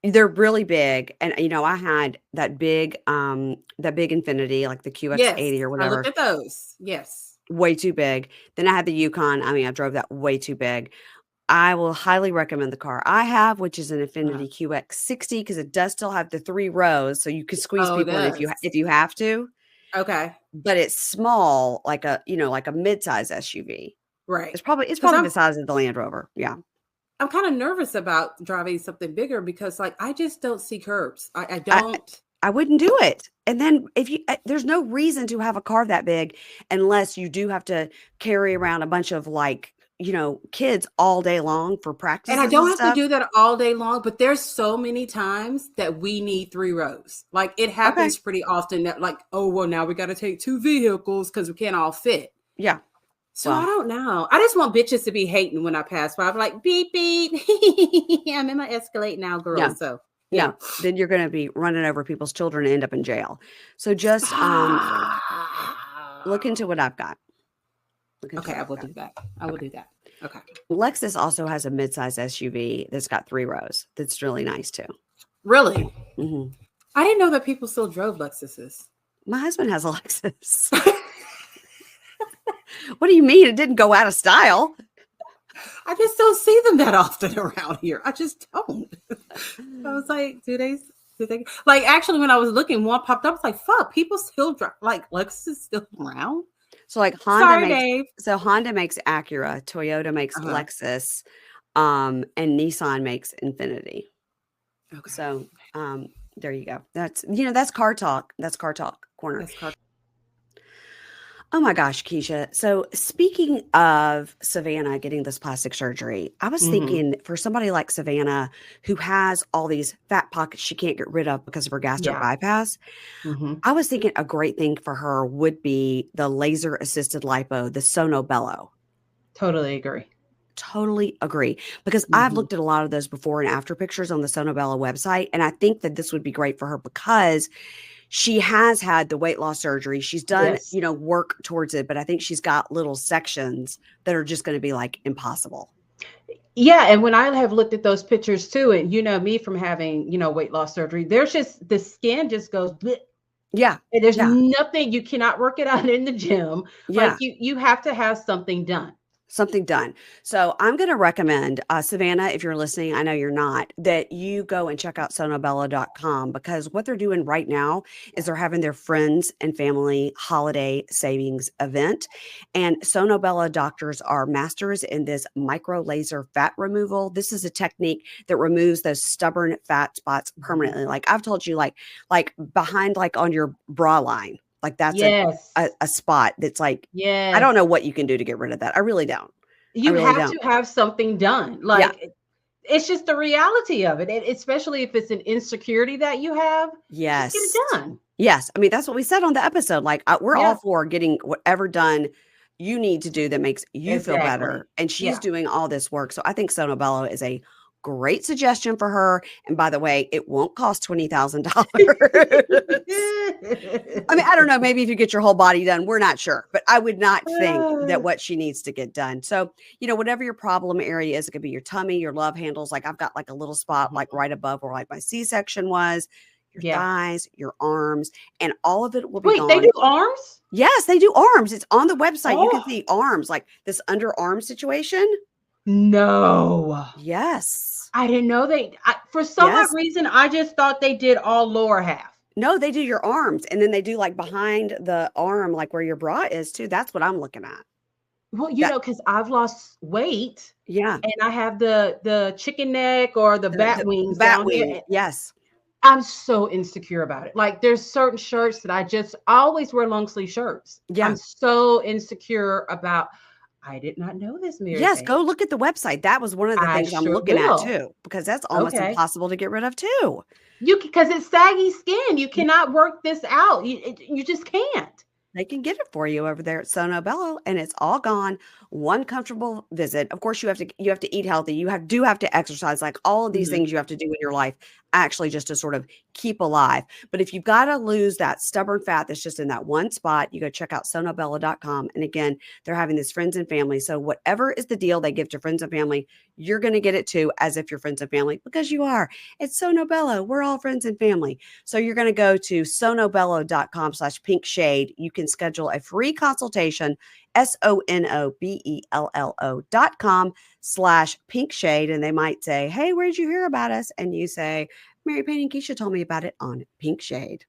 They're really big. And, I had that big Infiniti, like the QX80 or whatever. I looked at those. Yes. Way too big. Then I had the Yukon. I mean, I drove that way too big. I will highly recommend the car I have, which is an Infiniti QX60, because it does still have the 3 rows, so you can squeeze people in if you have to. Okay. But it's small, like a mid-size SUV. Right. It's probably the size of the Land Rover. Yeah. I'm kind of nervous about driving something bigger because, like, I just don't see curbs. I don't. I wouldn't do it. And then there's no reason to have a car that big unless you do have to carry around a bunch of kids all day long for practice. And I don't have to do that all day long, but there's so many times that we need 3 rows. Like, it happens pretty often that, like, oh, well, now we got to take 2 vehicles because we can't all fit. Yeah. So I don't know. I just want bitches to be hating when I pass by. I'm like, beep, beep. I'm in my Escalade now, girl. Yeah. So yeah. Then you're going to be running over people's children and end up in jail. So just look into what I've got. Okay, I will do that. I will do that. Okay. Lexus also has a midsize SUV that's got 3 rows. That's really nice too. Really? Mm-hmm. I didn't know that people still drove Lexuses. My husband has a Lexus. What do you mean? It didn't go out of style. I just don't see them that often around here. I just don't. I was like, do they? Like, actually, when I was looking, one popped up. I was like, fuck, people still drive. Like, Lexus is still around. So, like, Honda makes Acura, Toyota makes Lexus, and Nissan makes Infiniti. Okay. So, there you go. That's car talk. That's car talk corner. Oh my gosh, Keisha. So speaking of Savannah getting this plastic surgery, I was thinking for somebody like Savannah who has all these fat pockets she can't get rid of because of her gastric bypass, I was thinking a great thing for her would be the laser assisted lipo, the Sono Bello. Totally agree. Because I've looked at a lot of those before and after pictures on the Sono Bello website. And I think that this would be great for her because she has had the weight loss surgery. She's done, work towards it, but I think she's got little sections that are just going to be like impossible. Yeah. And when I have looked at those pictures too, and me from having, weight loss surgery, there's just the skin just goes, bleh. Yeah. And there's nothing, you cannot work it out in the gym. Yeah. Like you have to have something done. So I'm going to recommend, Savannah, if you're listening, I know you're not, that you go and check out sonobello.com, because what they're doing right now is they're having their friends and family holiday savings event. And Sono Bello doctors are masters in this micro laser fat removal. This is a technique that removes those stubborn fat spots permanently. Like I've told you, like behind, like on your bra line. Like that's a spot that's like, I don't know what you can do to get rid of that. I really don't. You have to have something done. Like it's just the reality of it. And especially if it's an insecurity that you have. Yes. Just get it done. Yes. I mean, that's what we said on the episode. Like we're all for getting whatever done you need to do that makes you feel better. And she's doing all this work. So I think Sono Bello is a great suggestion for her. And by the way, it won't cost $20,000. I mean, I don't know. Maybe if you get your whole body done, we're not sure. But I would not think that what she needs to get done. So, whatever your problem area is, it could be your tummy, your love handles. Like I've got like a little spot like right above where like my C-section was, your thighs, your arms, and all of it will be gone. Wait, they do arms? Yes, they do arms. It's on the website. You can see arms, like this underarm situation. No. Yes. I didn't know for some odd reason, I just thought they did all lower half. No, they do your arms, and then they do like behind the arm, like where your bra is too. That's what I'm looking at. Well, That because I've lost weight yeah. and I have the chicken neck or the bat The wings bat down here. wing. Yes. I'm so insecure about it. Like there's certain shirts that I always wear long sleeve shirts. Yeah. I'm so insecure about. I did not know this, Mary Yes, Payne. go look at the website. That was one of the I things I'm sure looking at will. too, because that's almost Okay. impossible to get rid of too. Because it's saggy skin. You cannot work this out. You just can't. They can get it for you over there at Sono Bello, and it's all gone. One comfortable visit. Of course, you have to eat healthy. You do have to exercise, like all of these Mhm. things you have to do in your life, actually, just to sort of keep alive. But if you've got to lose that stubborn fat that's just in that one spot, you go check out sonobello.com. And again, they're having this friends and family. So whatever is the deal they give to friends and family, you're going to get it too, as if you're friends and family, because you are. It's Sono Bello. We're all friends and family. So you're going to go to sonobello.com/pink shade. You can schedule a free consultation, sonobello.com/pink shade. And they might say, hey, where'd you hear about us? And you say, Mary Payne and Keisha told me about it on Pink Shade.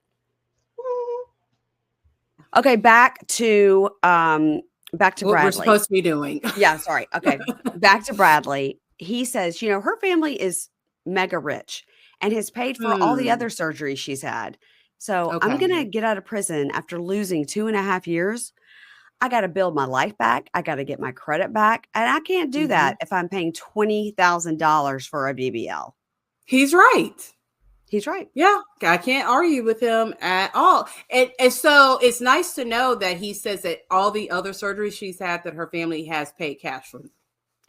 Okay, back to what Bradley. we're supposed to be doing. Yeah, sorry. Okay, back to Bradley. He says, her family is mega rich and has paid for all the other surgeries she's had. So I'm going to get out of prison after losing 2.5 years. I got to build my life back. I got to get my credit back. And I can't do that if I'm paying $20,000 for a BBL. He's right. He's right. Yeah, I can't argue with him at all. And so it's nice to know that he says that all the other surgeries she's had, that her family has paid cash for.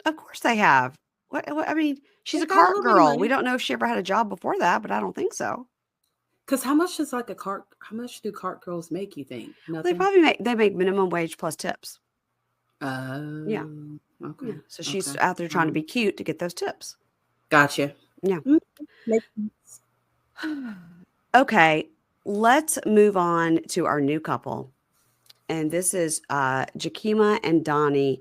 Of course they have. What I mean, she's They a got a cart little bit of girl. money. We don't know if she ever had a job before that, but I don't think so. Because how much does how much do cart girls make, you think? They Nothing? probably make minimum wage plus tips. Yeah. Okay. Yeah. So she's out there trying to be cute to get those tips. Gotcha. Yeah. Makes sense. Okay. Let's move on to our new couple. And this is Jakeema and Donnie.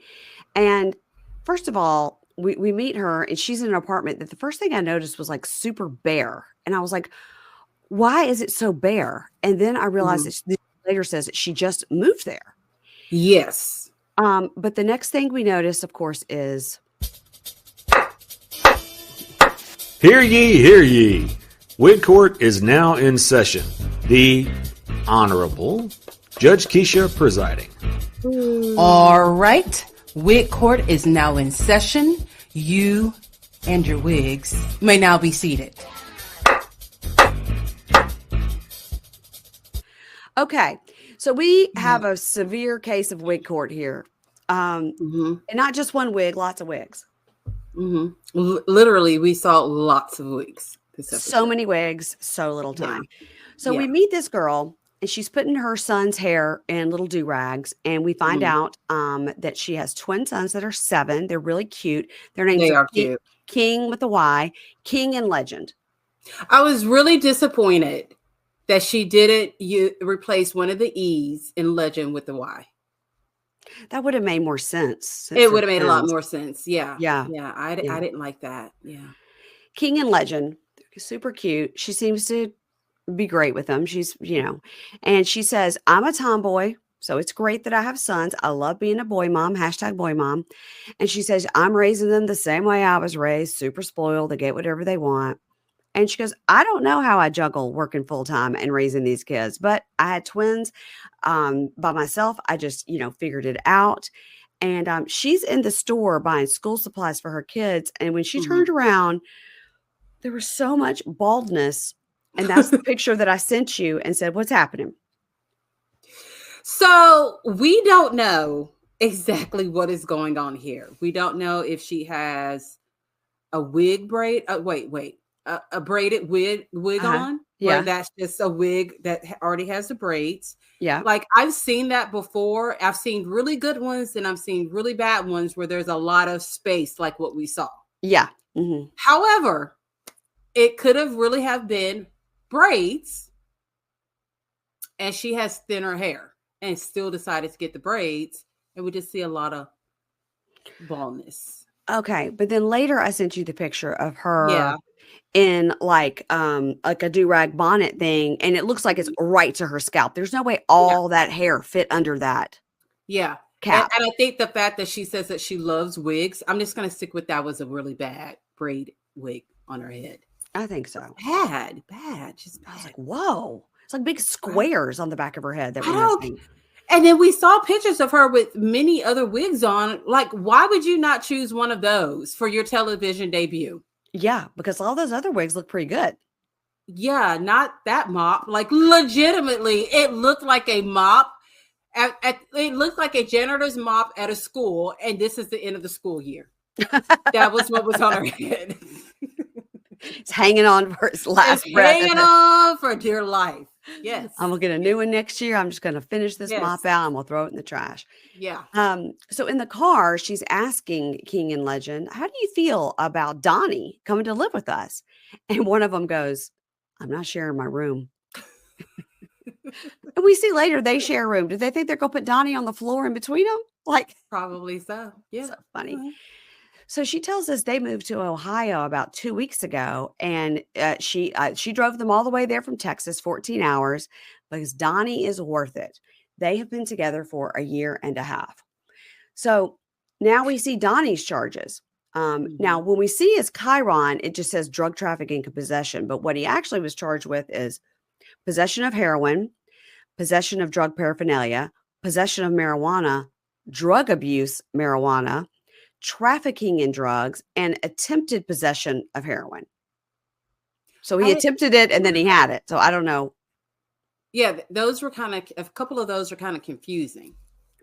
And first of all, we meet her and she's in an apartment that the first thing I noticed was like super bare. And I was like, why is it so bare? And then I realized that later says that she just moved there. Yes. But the next thing we notice, of course, is Hear ye, hear ye. Wig Court is now in session. The Honorable Judge Keisha presiding. All right. Wig Court is now in session. You and your wigs may now be seated. okay. So we have a severe case of wig court here. And not just one wig, lots of wigs. Literally, we saw lots of wigs. So many wigs, so little time. So we meet this girl, and she's putting her son's hair in little do-rags, and we find out that she has twin sons that are 7. They're really cute. Their names are cute. King with a Y, King and Legend. I was really disappointed that she didn't replace one of the E's in Legend with the Y. That would have made more sense. It would have made a lot more sense. Yeah. Yeah. I didn't like that. Yeah. King and Legend, super cute. She seems to be great with them. She's, and she says, I'm a tomboy, so it's great that I have sons. I love being a boy mom, #boy mom. And she says, I'm raising them the same way I was raised, super spoiled. They get whatever they want. And she goes, I don't know how I juggle working full time and raising these kids, but I had twins by myself. I just, figured it out. And she's in the store buying school supplies for her kids. And when she turned around, there was so much baldness. And that's the picture that I sent you and said, what's happening? So we don't know exactly what is going on here. We don't know if she has a wig braid. A braided wig on. Yeah. Where that's just a wig that already has the braids. Yeah. Like I've seen that before. I've seen really good ones and I've seen really bad ones where there's a lot of space like what we saw. Yeah. However, it could have really have been braids and she has thinner hair and still decided to get the braids and we just see a lot of baldness. Okay, but then later I sent you the picture of her Yeah. in like a do-rag bonnet thing, and it looks like it's right to her scalp. There's no way Yeah. all that hair fit under that Yeah. cap. And I think the fact that she says that she loves wigs, I'm just going to stick with that was a really bad braid wig on her head. I think so. Bad, just I was bad. like, whoa. It's like big squares on the back of her head that I were don't. missing. And then we saw pictures of her with many other wigs on. Like, why would you not choose one of those for your television debut? Yeah, because all those other wigs look pretty good. Yeah, not that mop. Like, legitimately, it looked like a mop. It looked like a janitor's mop at a school, and this is the end of the school year. That was what was on her head. It's hanging on for its last breath. Hanging on for dear life. Yes. I'm gonna get a new one next year. I'm just gonna finish this Yes. mop out and we'll throw it in the trash. Yeah. So in the car, she's asking King and Legend, how do you feel about Donnie coming to live with us? And one of them goes, I'm not sharing my room. And we see later they share a room. Do they think they're gonna put Donnie on the floor in between them? Like, Probably so. Yeah. so funny. Mhm. So she tells us they moved to Ohio about 2 weeks ago, and she drove them all the way there from Texas, 14 hours, because Donnie is worth it. They have been together for a year and a half. So now we see Donnie's charges. Now, when we see his Chiron, it just says drug trafficking and possession, but what he actually was charged with is possession of heroin, possession of drug paraphernalia, possession of marijuana, drug abuse marijuana, trafficking in drugs, and attempted possession of heroin. So he attempted it and then he had it. So I don't know. Yeah, those were a couple of those are kind of confusing.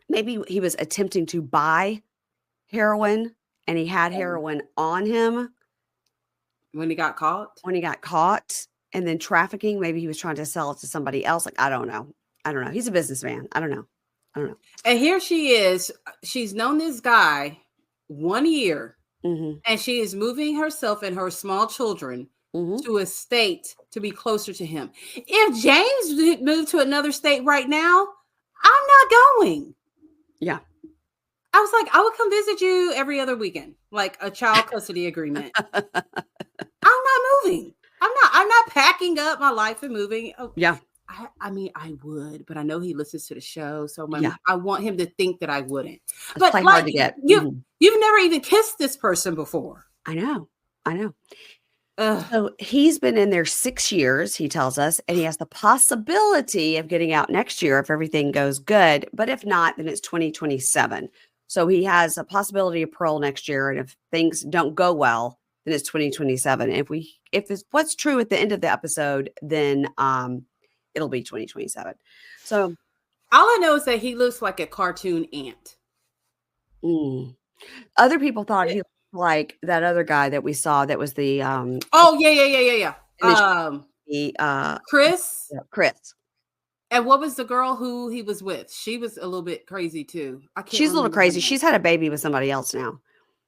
Maybe he was attempting to buy heroin and he had heroin on him When he got caught. when he got caught. And then trafficking, maybe he was trying to sell it to somebody else. Like, I don't know. He's a businessman. I don't know. And here she is. She's known this guy 1 year, Mm-hmm. and she is moving herself and her small children Mm-hmm. to a state to be closer to him. If James moved to another state right now, I'm not going. Yeah. I was like, I would come visit you every other weekend, like a child custody agreement. I'm not moving. I'm not packing up my life and moving. Oh, Yeah. I mean, I would, but I know he listens to the show, so Yeah. I want him to think that I wouldn't. It's But like like hard to get. you've Mhm. never even kissed this person before. I know. Ugh. So he's been in there 6 years, he tells us, and he has the possibility of getting out next year if everything goes good. But if not, then it's 2027. So he has a possibility of parole next year. And if things don't go well, then it's 2027. If it's what's true at the end of the episode, then it'll be 2027. So All I know is that he looks like a cartoon ant. other people thought he looked like that other guy that we saw that was the Oh yeah. Chris. Chris. And what was the girl who he was with? She was a little bit crazy too. She's a little crazy. She's had a baby with somebody else now.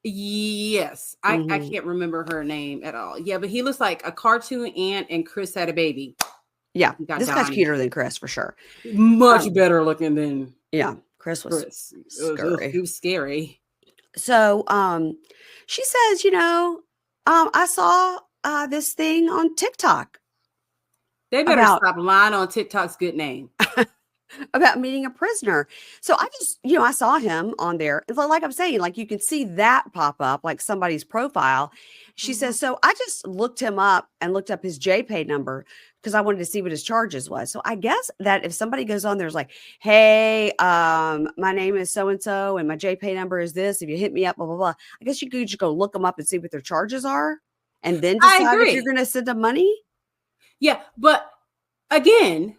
Yes. I can't remember her name at all. Yeah, but he looks like a cartoon ant, and Chris had a baby. Yeah. He got This guy's Donnie. cuter than Chris for sure. Much better looking than Yeah. Chris was Chris. scary. He was scary. So she says, I saw this thing on TikTok They better About- stop lying on TikTok's good name. about meeting a prisoner. So I just, I saw him on there. It's like I'm saying, like you can see that pop up like somebody's profile. She says, so I just looked him up and looked up his JPay number because I wanted to see what his charges was. So I guess that if somebody goes on there's like, hey, my name is so-and-so and my JPay number is this. If you hit me up, blah, blah, blah. I guess you could just go look them up and see what their charges are and then I decide if agree. you're going to send them money. Yeah, but again,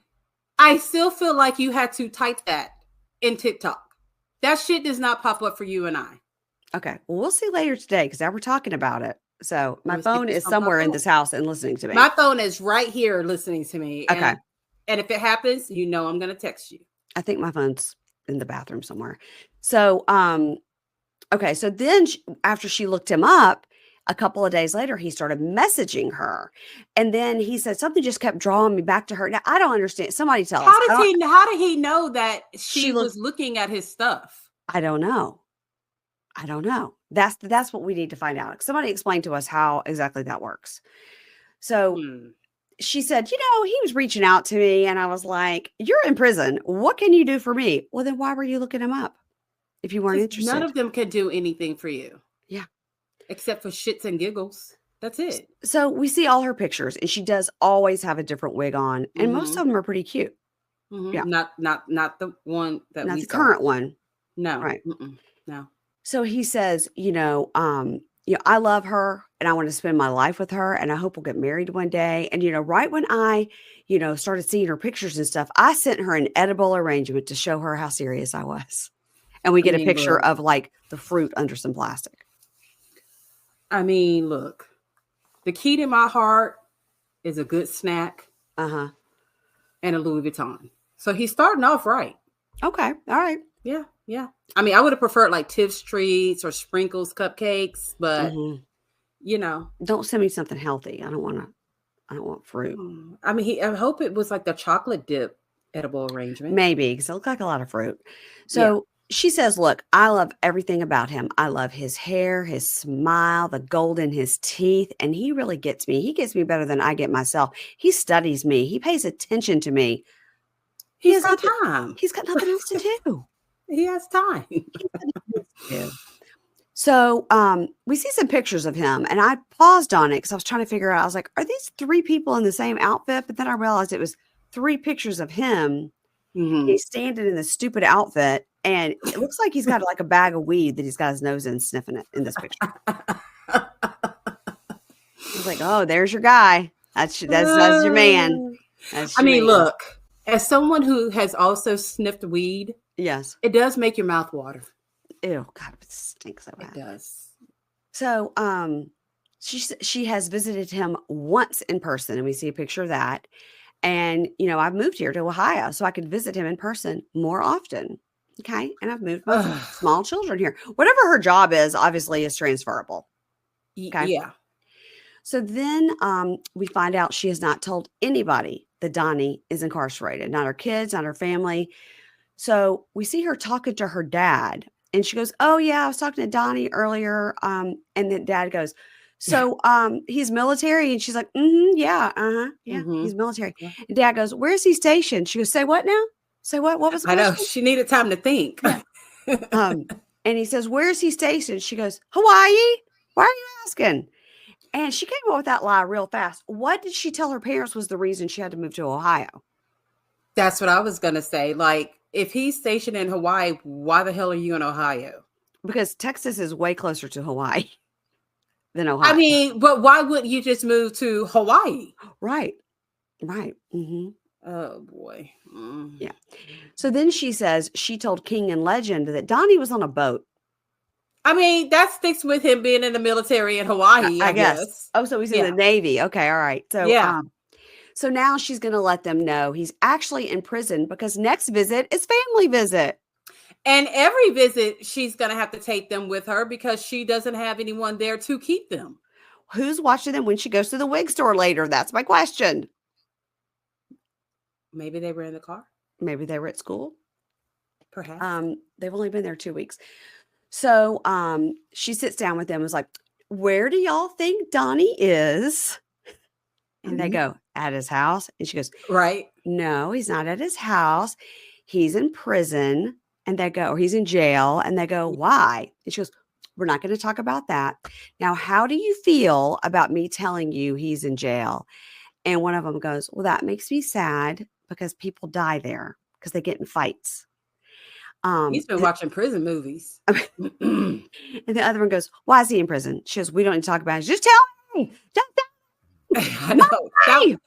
I still feel like you had to type that in TikTok. That shit does not pop up for you and I. Okay. Well, we'll see later today because now we're talking about it. So my Let's get phone this is on my somewhere in phone. this house and listening to me. My phone is right here listening to me. Okay. And if it happens, I'm going to text you. I think my phone's in the bathroom somewhere. So, okay. So then after she looked him up, a couple of days later, he started messaging her. And then he said, something just kept drawing me back to her. Now, I don't understand. Somebody tell us. How did he know that she was looking at his stuff? I don't know. I don't know. That's what we need to find out. Somebody explain to us how exactly that works. So she said, he was reaching out to me and I was like, you're in prison. What can you do for me? Well, then why were you looking him up if you weren't interested? None of them can do anything for you. Yeah. Except for shits and giggles. That's it. So we see all her pictures and she does always have a different wig on. And most of them are pretty cute. Yeah. Not the one that not we the saw. current one. No. Right. No. So he says, I love her and I want to spend my life with her and I hope we'll get married one day. And, right when I, started seeing her pictures and stuff, I sent her an edible arrangement to show her how serious I was. And we get a picture of like the fruit under some plastic. I mean, look, the key to my heart is a good snack. And a Louis Vuitton. So he's starting off right. Okay. All right. Yeah. Yeah. I mean, I would have preferred like Tiff Treats or Sprinkles cupcakes, but don't send me something healthy. I don't want fruit. I mean, I hope it was like the chocolate dip edible arrangement. Maybe, because it looked like a lot of fruit. So she says, look, I love everything about him. I love his hair, his smile, the gold in his teeth. And he really gets me. He gets me better than I get myself. He studies me. He pays attention to me. He's got time. He's got nothing else to do. He has time. So we see some pictures of him and I paused on it because I was trying to figure out, I was like, are these 3 people in the same outfit? But then I realized it was 3 pictures of him. He's standing in this stupid outfit and it looks like he's got like a bag of weed that he's got his nose in sniffing it in this picture. He's like, oh, there's your guy. That's your man. Look, as someone who has also sniffed weed, yes, it does make your mouth water. Ew, God, it stinks so bad. It does. So, she has visited him once in person, and we see a picture of that. And I've moved here to Ohio, so I could visit him in person more often. Okay, and I've moved my small children here. Whatever her job is, obviously, is transferable. Okay, yeah. So then, we find out she has not told anybody that Donnie is incarcerated, not her kids, not her family. So we see her talking to her dad. And she goes, oh, yeah, I was talking to Donnie earlier. And then dad goes, so he's military? And she's like, yeah, he's military. Yeah. And dad goes, where's he stationed? She goes, say what now? Say what? What was the question? I know. She needed time to think. And he says, where's he stationed? She goes, Hawaii? Why are you asking? And she came up with that lie real fast. What did she tell her parents was the reason she had to move to Ohio? That's what I was going to say. Like, if he's stationed in Hawaii, why the hell are you in Ohio? Because Texas is way closer to Hawaii than Ohio. I mean, but why wouldn't you just move to Hawaii? Right. Mm-hmm. Oh, boy. Yeah. So then she says she told King and Legend that Donnie was on a boat. I mean, that sticks with him being in the military in Hawaii, I guess. Oh, so he's in the Navy. Okay. All right. So, so now she's going to let them know he's actually in prison because next visit is family visit. And every visit, she's going to have to take them with her because she doesn't have anyone there to keep them. Who's watching them when she goes to the wig store later? That's my question. Maybe they were in the car. Maybe they were at school. Perhaps. They've only been there 2 weeks. So she sits down with them and was like, where do y'all think Donnie is? And they go, at his house. And she goes, right. No, he's not at his house. He's in prison. And they go, or he's in jail. And they go, why? And she goes, we're not going to talk about that. Now, how do you feel about me telling you he's in jail? And one of them goes, well, that makes me sad because people die there because they get in fights. He's been watching prison movies. And the other one goes, why is he in prison? She goes, we don't need to talk about it. Just tell me. Just tell me. I know.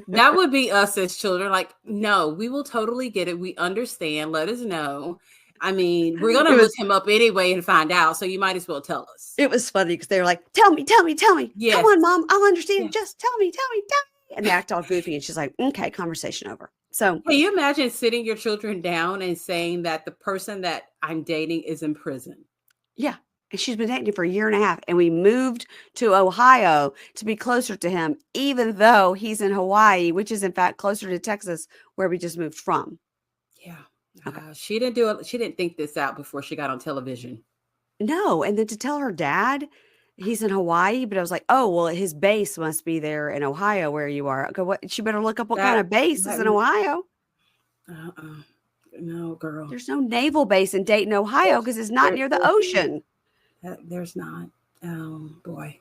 That would be us as children. Like, no, we will totally get it. We understand. Let us know. I mean, we're going to look him up anyway and find out. So you might as well tell us. It was funny because they were like, tell me. Yes. Come on, Mom. I'll understand. Yes. Just tell me. And they act all goofy. And she's like, okay, conversation over. So can you imagine sitting your children down and saying that the person that I'm dating is in prison? Yeah. And she's been dating for a year and a half. And we moved to Ohio to be closer to him, even though he's in Hawaii, which is in fact closer to Texas, where we just moved from. Yeah. Okay. She didn't think this out before she got on television. No, and then to tell her dad he's in Hawaii, but I was like, "Oh, well, his base must be there in Ohio where you are." Okay, what? She better look up what kind That of base is that in Ohio. uh-uh. No, girl. There's no naval base in Dayton, Ohio, because it's not near the ocean. There's not. Oh boy.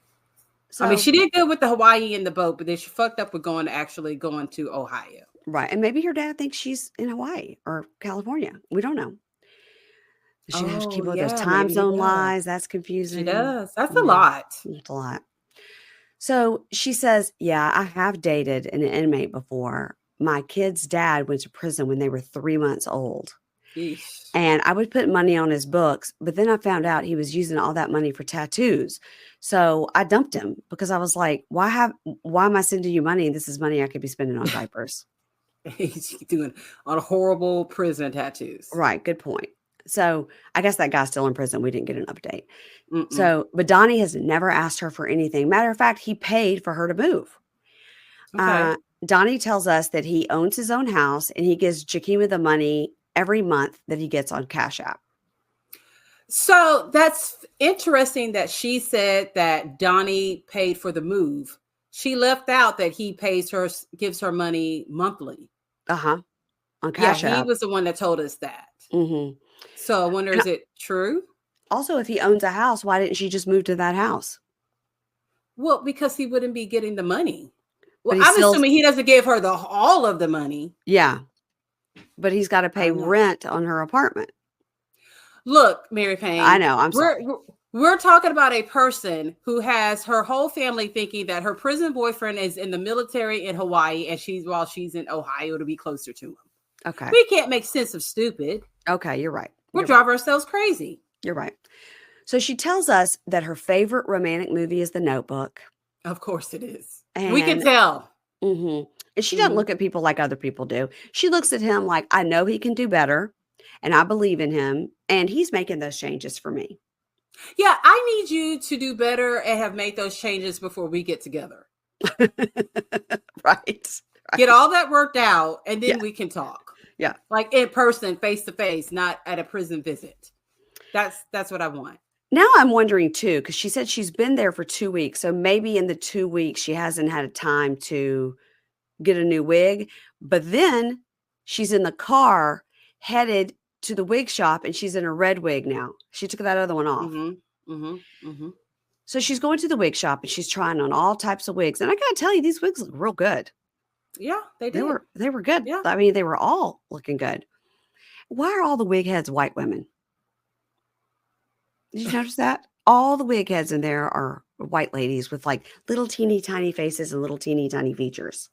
So, I mean, she did good with the Hawaii in the boat, but then she fucked up with going to Ohio. right, and maybe her dad thinks she's in Hawaii or California. We don't know. She has to keep Oh up with those yeah, time maybe he zone does. lies. That's She confusing. does. That's a Yeah, lot. it's a lot. So she says, "Yeah, I have dated an inmate before. My kid's dad went to prison when they were 3 months old. Yeesh. And I would put money on his books, but then I found out he was using all that money for tattoos. So I dumped him because I was like, why am I sending you money? This is money I could be spending on diapers." He's doing on horrible prison tattoos. Right. Good point. So I guess that guy's still in prison. We didn't get an update. Mm-mm. So, but Donnie has never asked her for anything. Matter of fact, he paid for her to move. Okay. Donnie tells us that he owns his own house and he gives Jakeema the money every month that he gets on Cash App. So that's interesting that she said that Donnie paid for the move. She left out that he gives her money monthly. On Yeah, Cash he App. was the one that told us that. Mm-hmm. So I wonder, is it true? Also, if he owns a house, why didn't she just move to that house? Well, because he wouldn't be getting the money. But Well, he I'm still, assuming he doesn't give her all of the money. yeah, but he's got to I pay know. rent on her apartment. Look, Mary Payne. I know. I'm sorry. We're talking about a person who has her whole family thinking that her prison boyfriend is in the military in Hawaii and she's in Ohio to be closer to him. Okay. We can't make sense of stupid. Okay, you're right. We'll drive ourselves crazy. You're right. So she tells us that her favorite romantic movie is The Notebook. Of course it is. And, We can tell. Mm-hmm. And she doesn't look at people like other people do. She looks at him like, I know he can do better and I believe in him and he's making those changes for me. Yeah, I need you to do better and have made those changes before we get together. Right. Get all that worked out and then we can talk. Yeah. Like in person, face to face, not at a prison visit. That's what I want. Now I'm wondering too, because she said she's been there for 2 weeks. So maybe in the 2 weeks, she hasn't had a time to get a new wig. But then she's in the car headed to the wig shop and she's in a red wig now. She took that other one off. So she's going to the wig shop and she's trying on all types of wigs. And I got to tell you, these wigs look real good. Yeah, they did. They were good. Yeah. I mean, they were all looking good. Why are all the wig heads white women? Did you notice that? All the wig heads in there are white ladies with like little teeny tiny faces and little teeny tiny features.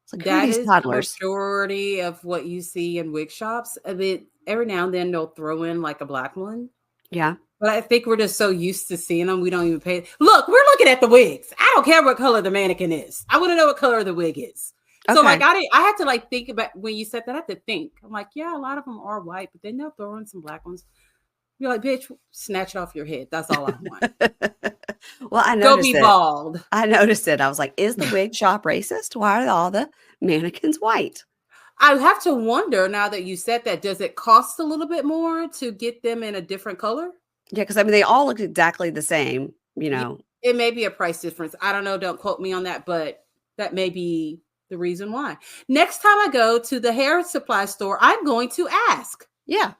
It's like, That these is toddlers? the majority of what you see in wig shops. I mean, every now and then they'll throw in like a black one. Yeah. But I think we're just so used to seeing them, we don't even pay. Look, we're looking at the wigs. I don't care what color the mannequin is. I want to know what color the wig is. So like I had to like think about when you said that. I had to think. I'm like, yeah, a lot of them are white, but then they'll throw in some black ones. You're like, bitch, snatch it off your head. That's all I want. Well, I Go noticed be it. bald. I noticed it. I was like, is the wig shop racist? Why are all the mannequins white? I have to wonder now that you said that, does it cost a little bit more to get them in a different color? Yeah, because I mean, they all look exactly the same, you know. It may be a price difference. I don't know. Don't quote me on that, but that may be the reason why. Next time I go to the hair supply store, I'm going to ask. Yeah.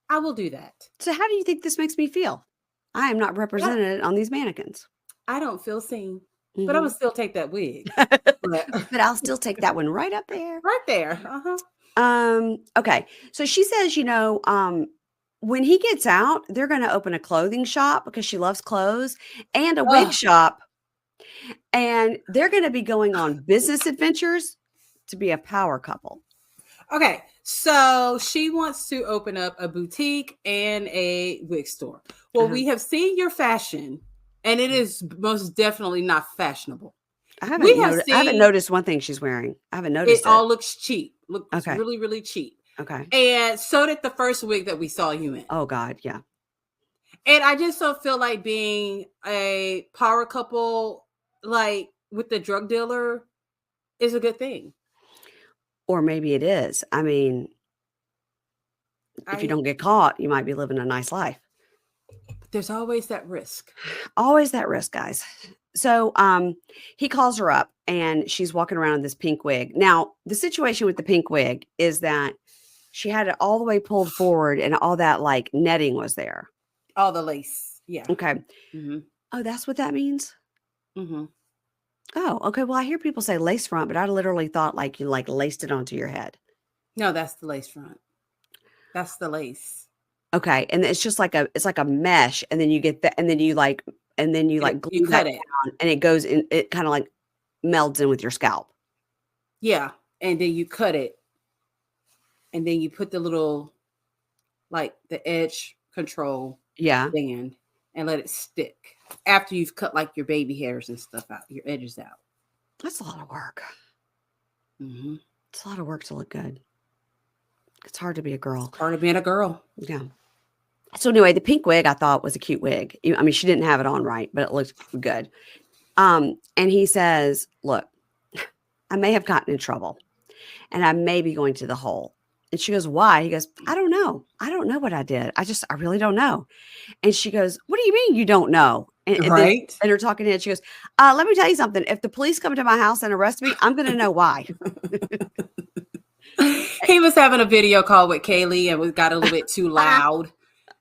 I will do that. So how do you think this makes me feel? I am not represented on these mannequins. I don't feel seen, but I would still take that wig. But I'll still take that one right up there. Right there. Okay. So she says, when he gets out, they're going to open a clothing shop because she loves clothes and a wig shop. And they're going to be going on business adventures to be a power couple. Okay. So she wants to open up a boutique and a wig store. Well, we have seen your fashion and it is most definitely not fashionable. I haven't noticed one thing she's wearing. I haven't noticed it. All looks cheap. Looks really, really cheap. Okay. And so did the first wig that we saw you in. Oh, God. Yeah. And I just don't feel like being a power couple, like with the drug dealer, is a good thing. Or maybe it is. I mean, if you don't get caught, you might be living a nice life. There's always that risk. Always that risk, guys. So he calls her up and she's walking around in this pink wig. Now, the situation with the pink wig is that she had it all the way pulled forward and all that like netting was there. All the lace. Yeah. Okay. Mm-hmm. Oh, that's what that means? Mm-hmm. Oh, okay. Well, I hear people say lace front, but I literally thought like you like laced it onto your head. No, that's the lace front. That's the lace. Okay. And it's just like it's like a mesh. And then you get that, and then you like glue cut that it down and it goes in, it kind of like melds in with your scalp. Yeah. And then you cut it. And then you put the little, like the edge control band and let it stick after you've cut like your baby hairs and stuff out, your edges out. That's a lot of work. Mm-hmm. It's a lot of work to look good. It's hard to be a girl. Part of being a girl. Yeah. So anyway, the pink wig I thought was a cute wig. I mean, she didn't have it on right, but it looked good. And he says, look, I may have gotten in trouble and I may be going to the hole. And she goes, why? He goes, I don't know. I don't know what I did. I really don't know. And she goes, what do you mean you don't know? And right. And her talking head, she goes, let me tell you something. If the police come to my house and arrest me, I'm going to know why. He was having a video call with Kaleigh and got a little bit too loud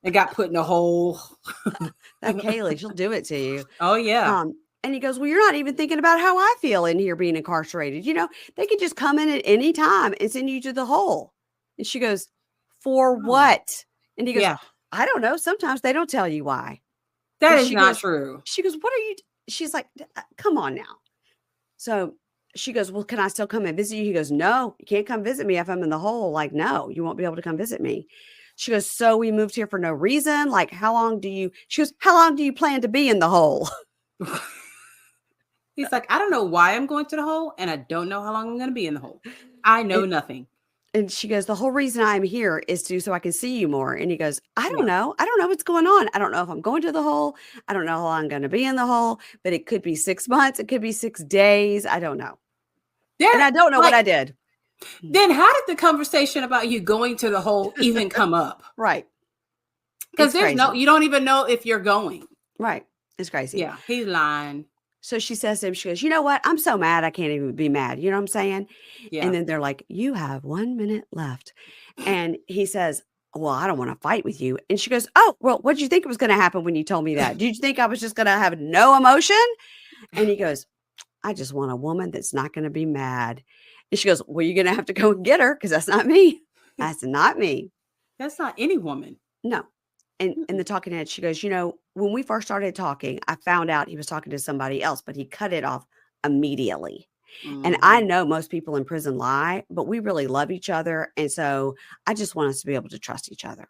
and got put in a hole. That Kaleigh, she'll do it to you. Oh, yeah. And he goes, well, you're not even thinking about how I feel in here being incarcerated. You know, they could just come in at any time and send you to the hole. And she goes, for what? And he goes, I don't know. Sometimes they don't tell you why. That is not true. She goes, what are you? She's like, come on now. So she goes, well, can I still come and visit you? He goes, no, you can't come visit me if I'm in the hole. Like, no, you won't be able to come visit me. She goes, so we moved here for no reason. Like, she goes, how long do you plan to be in the hole? He's like, I don't know why I'm going to the hole. And I don't know how long I'm going to be in the hole. I know nothing. And she goes, the whole reason I'm here is so I can see you more. And he goes, I don't know. I don't know what's going on. I don't know if I'm going to the hole. I don't know how long I'm going to be in the hole, but it could be 6 months. It could be 6 days. I don't know. And I don't know what I did. Then how did the conversation about you going to the hole even come up? Right. Because you don't even know if you're going. Right. It's crazy. Yeah. He's lying. So she says to him, she goes, you know what? I'm so mad. I can't even be mad. You know what I'm saying? Yeah. And then they're like, you have 1 minute left. And he says, well, I don't want to fight with you. And she goes, oh, well, what did you think was going to happen when you told me that? Did you think I was just going to have no emotion? And he goes, I just want a woman that's not going to be mad. And she goes, well, you're going to have to go and get her because that's not me. That's not me. That's not any woman. No. And in the talking head, she goes, you know, when we first started talking, I found out he was talking to somebody else, but he cut it off immediately. Mm-hmm. And I know most people in prison lie, but we really love each other. And so I just want us to be able to trust each other.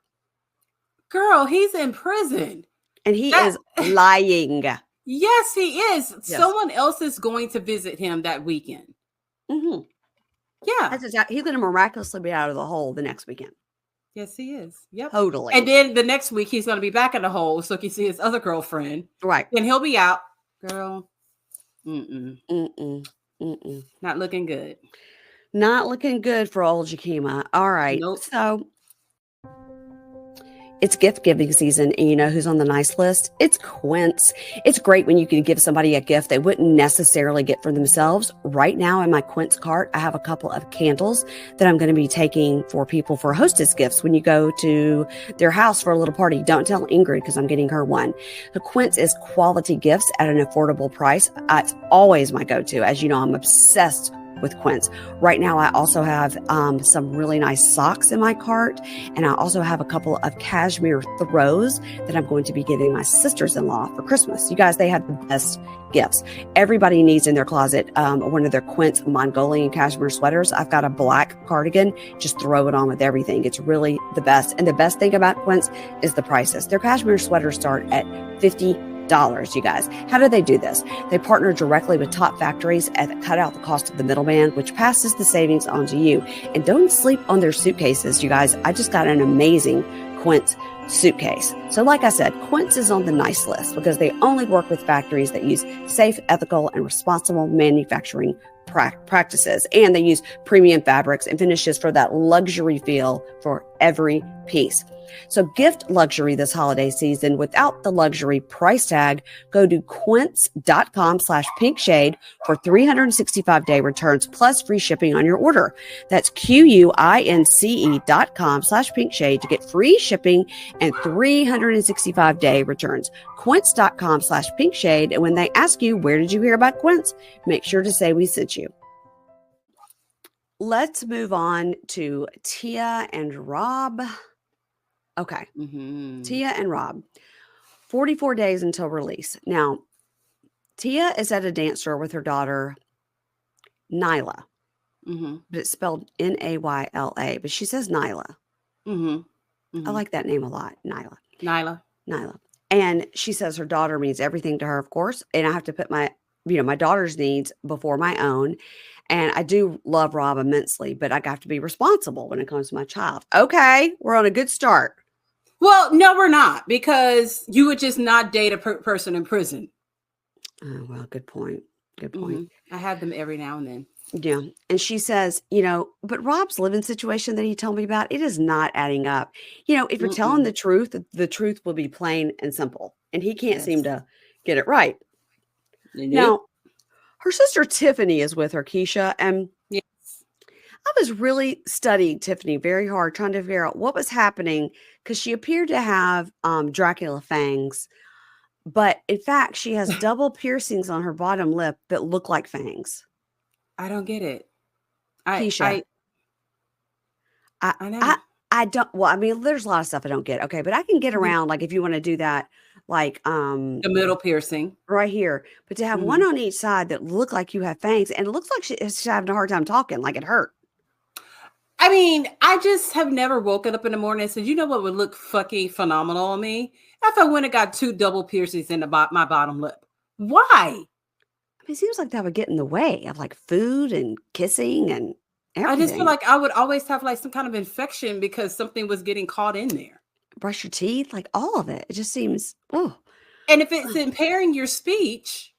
Girl, he's in prison. And he is lying. Yes, he is. Yes. Someone else is going to visit him that weekend. Mm-hmm. Yeah. He's going to miraculously be out of the hole the next weekend. Yes, he is. Yep. Totally. And then the next week, he's going to be back in the hole so he can see his other girlfriend. Right. And he'll be out. Girl. Not looking good. Not looking good for old Jakeema. All right. Nope. So it's gift giving season, and you know who's on the nice list? It's Quince. It's great when you can give somebody a gift they wouldn't necessarily get for themselves. Right now in my Quince cart, I have a couple of candles that I'm going to be taking for people for hostess gifts when you go to their house for a little party. Don't tell Ingrid because I'm getting her one. The Quince is quality gifts at an affordable price. It's always my go-to. As you know, I'm obsessed with Quince. Right now, I also have some really nice socks in my cart, and I also have a couple of cashmere throws that I'm going to be giving my sisters-in-law for Christmas. You guys, they have the best gifts. Everybody needs in their closet one of their Quince Mongolian cashmere sweaters. I've got a black cardigan. Just throw it on with everything. It's really the best. And the best thing about Quince is the prices. Their cashmere sweaters start at $50. You guys. How do they do this? They partner directly with top factories and cut out the cost of the middleman, which passes the savings on to you. And don't sleep on their suitcases, you guys. I just got an amazing Quince suitcase. So like I said, Quince is on the nice list because they only work with factories that use safe, ethical, and responsible manufacturing practices. And they use premium fabrics and finishes for that luxury feel for every piece. So gift luxury this holiday season without the luxury price tag. Go to quince.com/pinkshade for 365-day returns plus free shipping on your order. That's QUINCE.com/pinkshade to get free shipping and 365-day returns. Quince.com/pinkshade. And when they ask you, where did you hear about Quince? Make sure to say we sent you. Let's move on to Tia and Rob. Okay. Tia and Rob. 44 days until release. Now, Tia is at a dance store with her daughter, Nyla. But it's spelled Nayla, but she says Nyla. I like that name a lot, Nyla. And she says her daughter means everything to her, of course. And I have to put my daughter's needs before my own. And I do love Rob immensely, but I have to be responsible when it comes to my child. Okay, we're on a good start. Well, no, we're not, because you would just not date a person in prison. Oh, well, good point. I have them every now and then. Yeah. And she says, but Rob's living situation that he told me about, it is not adding up. If you're telling the truth will be plain and simple. And he can't seem to get it right. Now, her sister Tiffany is with her, Keisha. And yes, I was really studying Tiffany very hard, trying to figure out what was happening, because she appeared to have Dracula fangs. But in fact, she has double piercings on her bottom lip that look like fangs. I don't get it. Keisha. I know. I don't. Well, I mean, there's a lot of stuff I don't get. Okay, but I can get around. Like if you want to do that, like the middle piercing right here, but to have one on each side that look like you have fangs, and it looks like she's having a hard time talking, like it hurt. I mean, I just have never woken up in the morning and said, you know what would look fucking phenomenal on me? If I went and got 2 double piercings in my bottom lip. Why? I mean, it seems like that would get in the way of like food and kissing and everything. I just feel like I would always have like some kind of infection because something was getting caught in there. Brush your teeth, like all of it. It just seems, And if it's impairing your speech,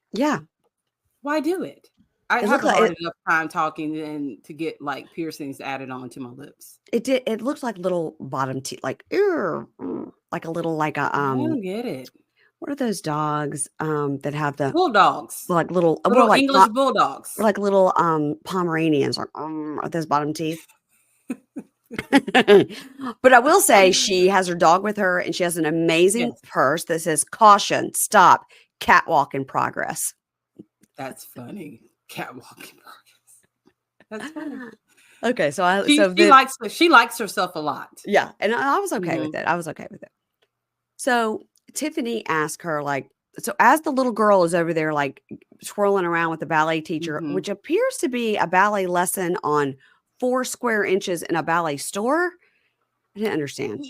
why do it? I have a hard enough time talking and to get like piercings added on to my lips. It looked like little bottom teeth, like like a little I don't get it. What are those dogs that have the bulldogs? Like little like English bulldogs, or like little Pomeranians, or are those bottom teeth? But I will say she has her dog with her, and she has an amazing purse that says "Caution, stop, catwalk in progress." That's funny. Catwalk in progress. That's funny. Okay, so she likes herself a lot. Yeah, and I was okay with it. So Tiffany asked her, like, so as the little girl is over there, like twirling around with the ballet teacher, which appears to be a ballet lesson on 4 square inches in a ballet store. I didn't understand.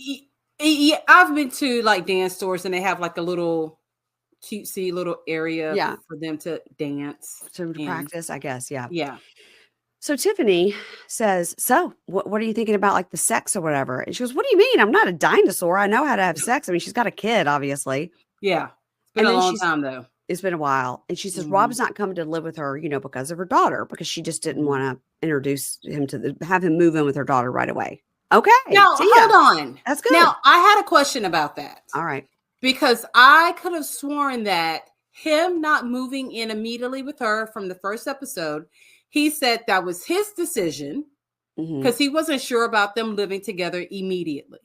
Yeah, I've been to like dance stores, and they have like a little cutesy little area for them to dance. To practice, I guess. Yeah. Yeah. So Tiffany says, so what are you thinking about, like the sex or whatever? And she goes, what do you mean? I'm not a dinosaur. I know how to have sex. I mean, she's got a kid, obviously. Yeah. It's been a long time though. It's been a while. And she says, Rob's not coming to live with her, because of her daughter, because she just didn't want to introduce him have him move in with her daughter right away. Okay. Now, hold on. That's good. Now, I had a question about that. All right. Because I could have sworn that him not moving in immediately with her from the first episode, he said that was his decision because he wasn't sure about them living together immediately.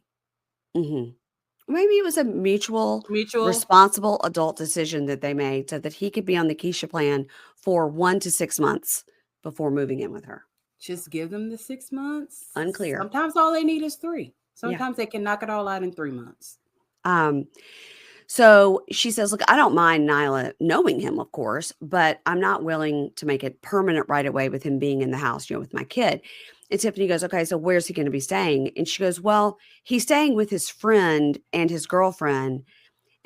Maybe it was a mutual, responsible adult decision that they made so that he could be on the Keisha plan for 1 to 6 months before moving in with her. Just give them the 6 months. Unclear. Sometimes all they need is 3. Sometimes they can knock it all out in 3 months. So she says, look, I don't mind Nyla knowing him, of course, but I'm not willing to make it permanent right away with him being in the house, with my kid. And Tiffany goes, okay, so where's he going to be staying? And she goes, well, he's staying with his friend and his girlfriend.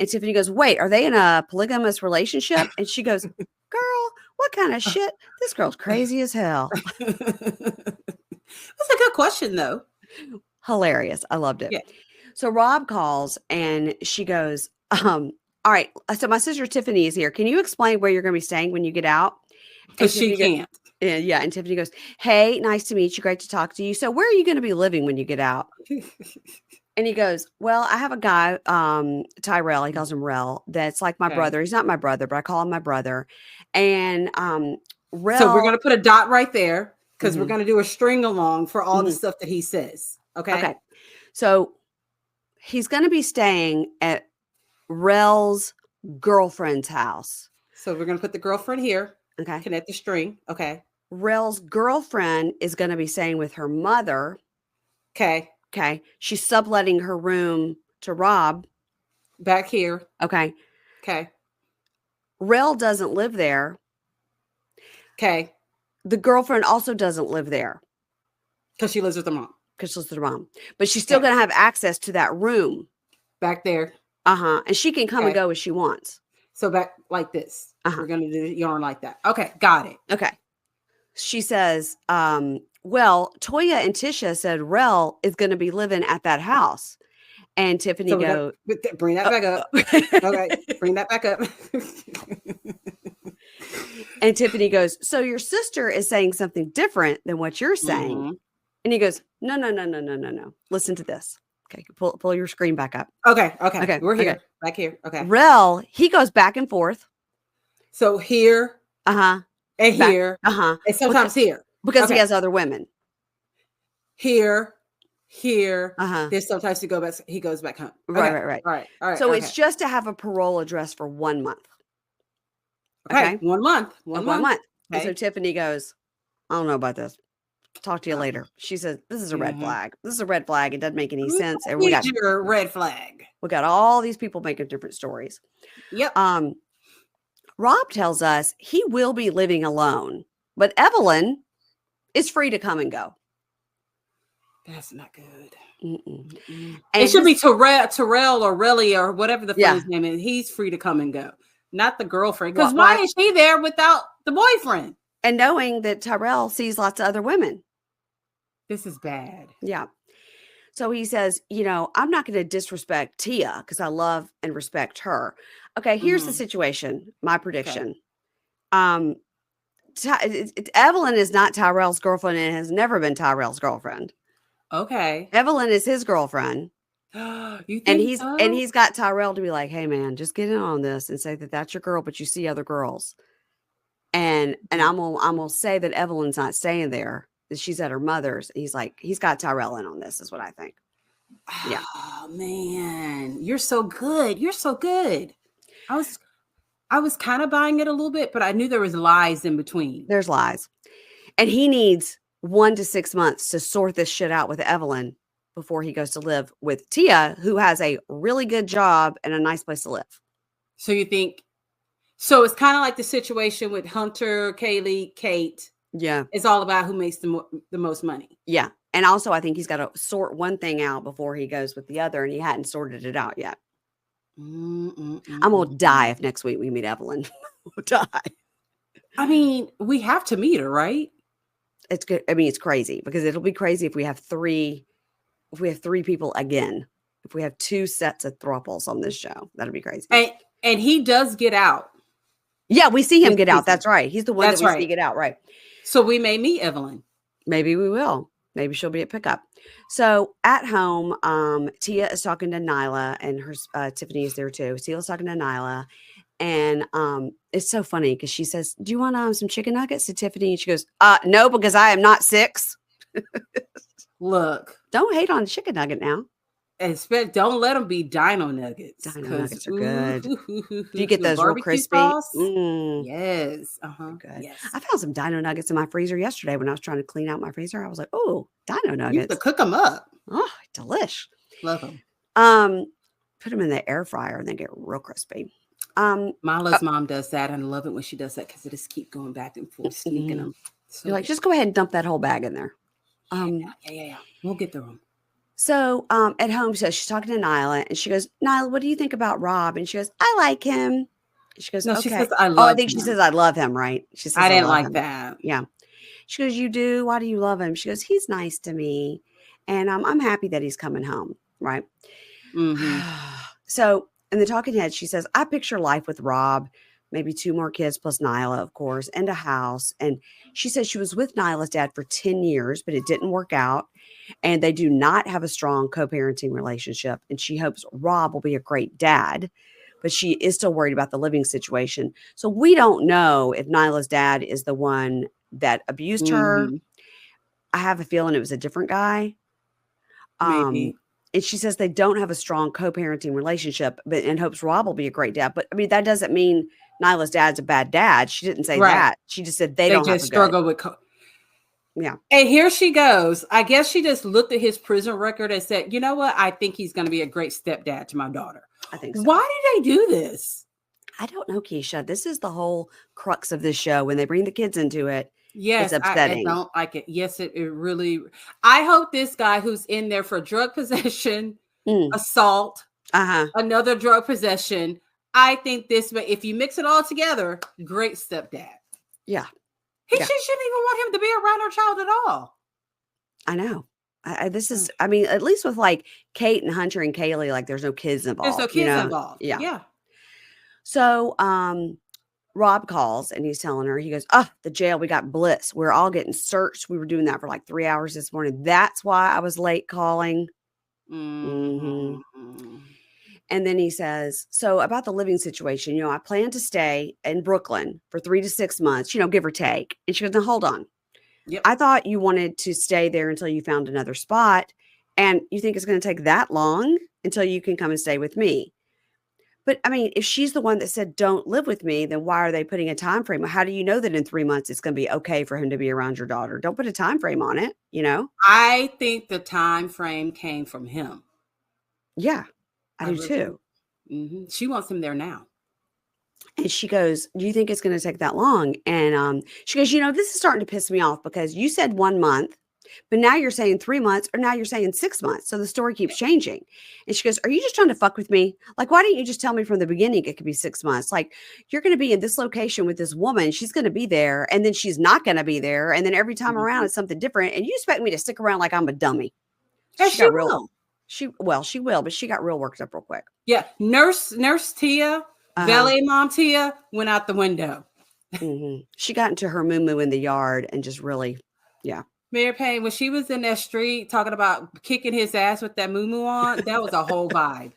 And Tiffany goes, wait, are they in a polygamous relationship? And she goes, girl, what kind of shit? This girl's crazy as hell. That's a good question, though. Hilarious. I loved it. Yeah. So Rob calls and she goes, all right, so my sister Tiffany is here. Can you explain where you're going to be staying when you get out? Because she can't. Yeah. And Tiffany goes, hey, nice to meet you. Great to talk to you. So where are you going to be living when you get out? And he goes, well, I have a guy, Tyrell, he calls him Rel, that's like my brother. He's not my brother, but I call him my brother. And Rel. So we're going to put a dot right there because we're going to do a string along for all the stuff that he says. Okay. Okay. So he's going to be staying at Rel's girlfriend's house. So we're going to put the girlfriend here. Okay. Connect the string. Okay. Rel's girlfriend is going to be staying with her mother. Okay. Okay. She's subletting her room to Rob. Back here. Okay. Okay. Rel doesn't live there. Okay. The girlfriend also doesn't live there. Because she lives with her mom. Because she lives with her mom. But she's still going to have access to that room. Back there. Uh-huh. And she can come and go as she wants. So back like this. We're going to do the yarn like that. Okay. Got it. Okay. She says, well, Toya and Tisha said Rel is going to be living at that house. And Tiffany bring that back up. Okay. Bring that back up. And Tiffany goes, so your sister is saying something different than what you're saying. Mm-hmm. And he goes, no. Listen to this. Okay. Pull your screen back up. Okay. We're here. Okay. Back here. Okay. Rel, he goes back and forth. So here. Uh-huh. And back, here. Uh-huh. And sometimes here. Because he has other women. Here. Uh-huh. There's sometimes he goes back home. Right. All right. So it's just to have a parole address for 1 month. Okay. 1 month. One month. Okay. And Okay. so Tiffany goes, I don't know about this. Talk to you later. She says, this is a red flag. This is a red flag. It doesn't make any sense. And we got your red flag. We got all these people making different stories. Yep. Rob tells us he will be living alone, but Evelyn is free to come and go. That's not good. And it should be Terrell or Relly or whatever the friend's name is. He's free to come and go, not the girlfriend. Because why is she there without the boyfriend? And knowing that Tyrell sees lots of other women. This is bad. Yeah. So he says, I'm not going to disrespect Tia because I love and respect her. Okay, here's the situation. My prediction. Okay. Evelyn is not Tyrell's girlfriend and has never been Tyrell's girlfriend. Okay. Evelyn is his girlfriend. You think and he's got Tyrell to be like, hey man, just get in on this and say that that's your girl, but you see other girls. And I'm gonna say that Evelyn's not staying there, that she's at her mother's. And he's like, he's got Tyrell in on this, is what I think. Yeah. Oh man, you're so good. You're so good. I was kind of buying it a little bit, but I knew there was lies in between. There's lies. And he needs 1 to 6 months to sort this shit out with Evelyn before he goes to live with Tia, who has a really good job and a nice place to live. So you think, so it's kind of like the situation with Hunter, Kaleigh, Kate. Yeah. It's all about who makes the most money. Yeah. And also I think he's got to sort one thing out before he goes with the other, and he hadn't sorted it out yet. I'm going to die if next week we meet Evelyn. We'll die. I mean, we have to meet her, right? It's good. I mean, it's crazy because it'll be crazy if we have three people again. If we have 2 sets of thruples on this show, that'll be crazy. And he does get out. Yeah, we see him get out. That's right. He's the one that we see get out, right? So we may meet Evelyn. Maybe we will. Maybe she'll be at pickup. So at home, Tia is talking to Nyla, and her Tiffany is there too. Tia's talking to Nyla, and it's so funny because she says, "Do you want some chicken nuggets?" to Tiffany, and she goes, "No, because I am not 6." Look, don't hate on the chicken nugget now. And don't let them be dino nuggets. Dino nuggets are good. Do you get those real crispy? Yes. Good. Yes. I found some dino nuggets in my freezer yesterday when I was trying to clean out my freezer. I was like, oh, dino nuggets. You have to cook them up. Oh, delish. Love them. Put them in the air fryer and they get real crispy. Milo's mom does that. And I love it when she does that because it just keep going back and forth, sneaking them. So you're like, just go ahead and dump that whole bag in there. Yeah. We'll get through them. So at home, so she's talking to Nyla, and she goes, Nyla, what do you think about Rob? And she goes, I like him. And she goes, no, okay. She says, I love him. She says, I love him, right? She says, I didn't like him. that. Yeah. She goes, you do? Why do you love him? She goes, he's nice to me. And I'm happy that he's coming home, right? Mm-hmm. So in the talking head, she says, I picture life with Rob, maybe 2 more kids plus Nyla, of course, and a house. And she said she was with Nyla's dad for 10 years, but it didn't work out. And they do not have a strong co-parenting relationship. And she hopes Rob will be a great dad, but she is still worried about the living situation. So we don't know if Nyla's dad is the one that abused her. I have a feeling it was a different guy. Maybe. And she says they don't have a strong co-parenting relationship, but and hopes Rob will be a great dad. But I mean, that doesn't mean Nyla's dad's a bad dad. She didn't say that. She just said they don't have a struggle with. Yeah. And here she goes. I guess she just looked at his prison record and said, you know what? I think he's going to be a great stepdad to my daughter. I think so. Why did they do this? I don't know, Keisha. This is the whole crux of this show. When they bring the kids into it, yes, it's upsetting. I don't like it. Yes, it really. I hope this guy who's in there for drug possession, assault, another drug possession. I think this way, if you mix it all together, great stepdad. Yeah. She shouldn't even want him to be around her child at all. I know. This is, I mean, at least with like Kate and Hunter and Kaleigh, like there's no kids involved. There's no kids involved. Yeah. So Rob calls and he's telling her, he goes, the jail, we got bliss. We're all getting searched. We were doing that for like 3 hours this morning. That's why I was late calling. And then he says, so about the living situation, I plan to stay in Brooklyn for 3 to 6 months, give or take. And she goes, now hold on. Yep. I thought you wanted to stay there until you found another spot. And you think it's going to take that long until you can come and stay with me. But I mean, if she's the one that said, don't live with me, then why are they putting a time frame? How do you know that in 3 months it's going to be okay for him to be around your daughter? Don't put a time frame on it, I think the time frame came from him. Yeah, I do too. She wants him there now. And she goes, do you think it's going to take that long? And she goes, this is starting to piss me off because you said 1 month, but now you're saying 3 months, or now you're saying 6 months. So the story keeps changing. And she goes, are you just trying to fuck with me? Like, why didn't you just tell me from the beginning it could be 6 months? Like, you're going to be in this location with this woman. She's going to be there, and then she's not going to be there. And then every time around, it's something different. And you expect me to stick around like I'm a dummy. And she will. She will, but she got real worked up real quick. Yeah. Nurse Tia, valet mom Tia went out the window. She got into her moo-moo in the yard and just really, Mayor Payne, when she was in that street talking about kicking his ass with that moo-moo on, that was a whole vibe.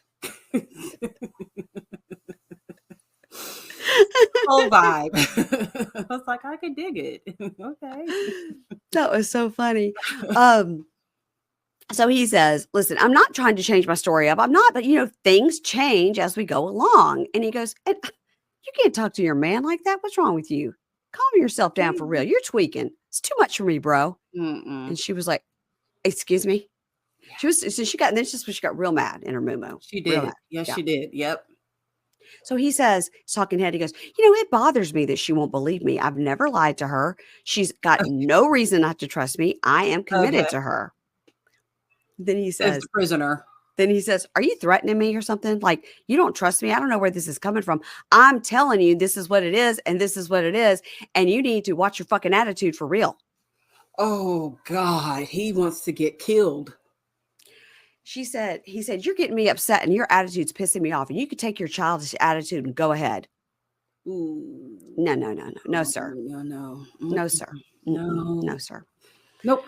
Whole vibe. I was like, I can dig it. Okay. That was so funny. So he says, listen, I'm not trying to change my story up. I'm not, but things change as we go along. And he goes, and you can't talk to your man like that. What's wrong with you? Calm yourself down for real. You're tweaking. It's too much for me, bro. And she was like, excuse me. Yeah. She got real mad in her moo-moo. She did. Yes, she did. Yep. So he says, he's talking head. He goes, it bothers me that she won't believe me. I've never lied to her. She's got no reason not to trust me. I am committed to her. Then he says, prisoner. Then he says, are you threatening me or something? Like, you don't trust me. I don't know where this is coming from. I'm telling you, this is what it is. And this is what it is. And you need to watch your fucking attitude for real. Oh God. He wants to get killed. He said, you're getting me upset and your attitude's pissing me off. And you could take your childish attitude and go ahead. Ooh. No, sir. No, sir. No, sir. Nope.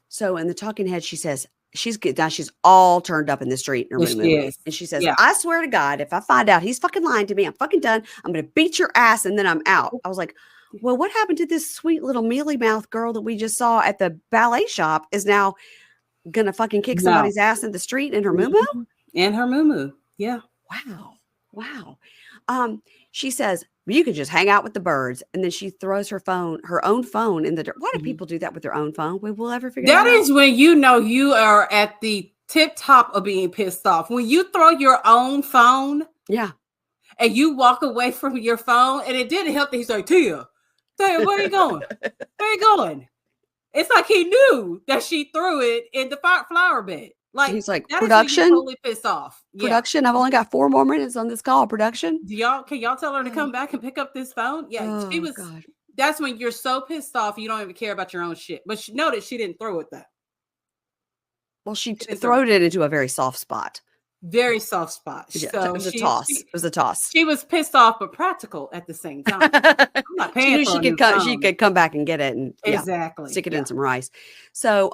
So in the talking head, she says, she's all turned up in the street. In her movie. And she says, I swear to God, if I find out he's fucking lying to me, I'm fucking done. I'm going to beat your ass and then I'm out. I was like, well, what happened to this sweet little mealy mouth girl that we just saw at the ballet shop is now going to fucking kick somebody's ass in the street in her moo-moo? In her moo-moo. Yeah. Wow. She says, you could just hang out with the birds. And then she throws her own phone in the dirt. Why do people do that with their own phone? We will ever figure that out. That is when you are at the tip top of being pissed off. When you throw your own phone. Yeah. And you walk away from your phone and it didn't help that he's like, Tia, where are you going? Where are you going? It's like he knew that she threw it in the flower bed. Like, he's like, that production, totally pissed off. Production. I've only got 4 more minutes on this call. Production. Can y'all tell her to come back and pick up this phone? Yeah, she was. God. That's when you're so pissed off you don't even care about your own shit. But she noticed she didn't throw it though. Well, she threw it into a very soft spot. very soft spot. Yeah, So it was a toss. She, it was a toss. she was pissed off, but practical at the same time. I'm not She paying knew for she a new could come. phone. She could come back and get it, and Exactly. stick it Yeah. in some rice. So,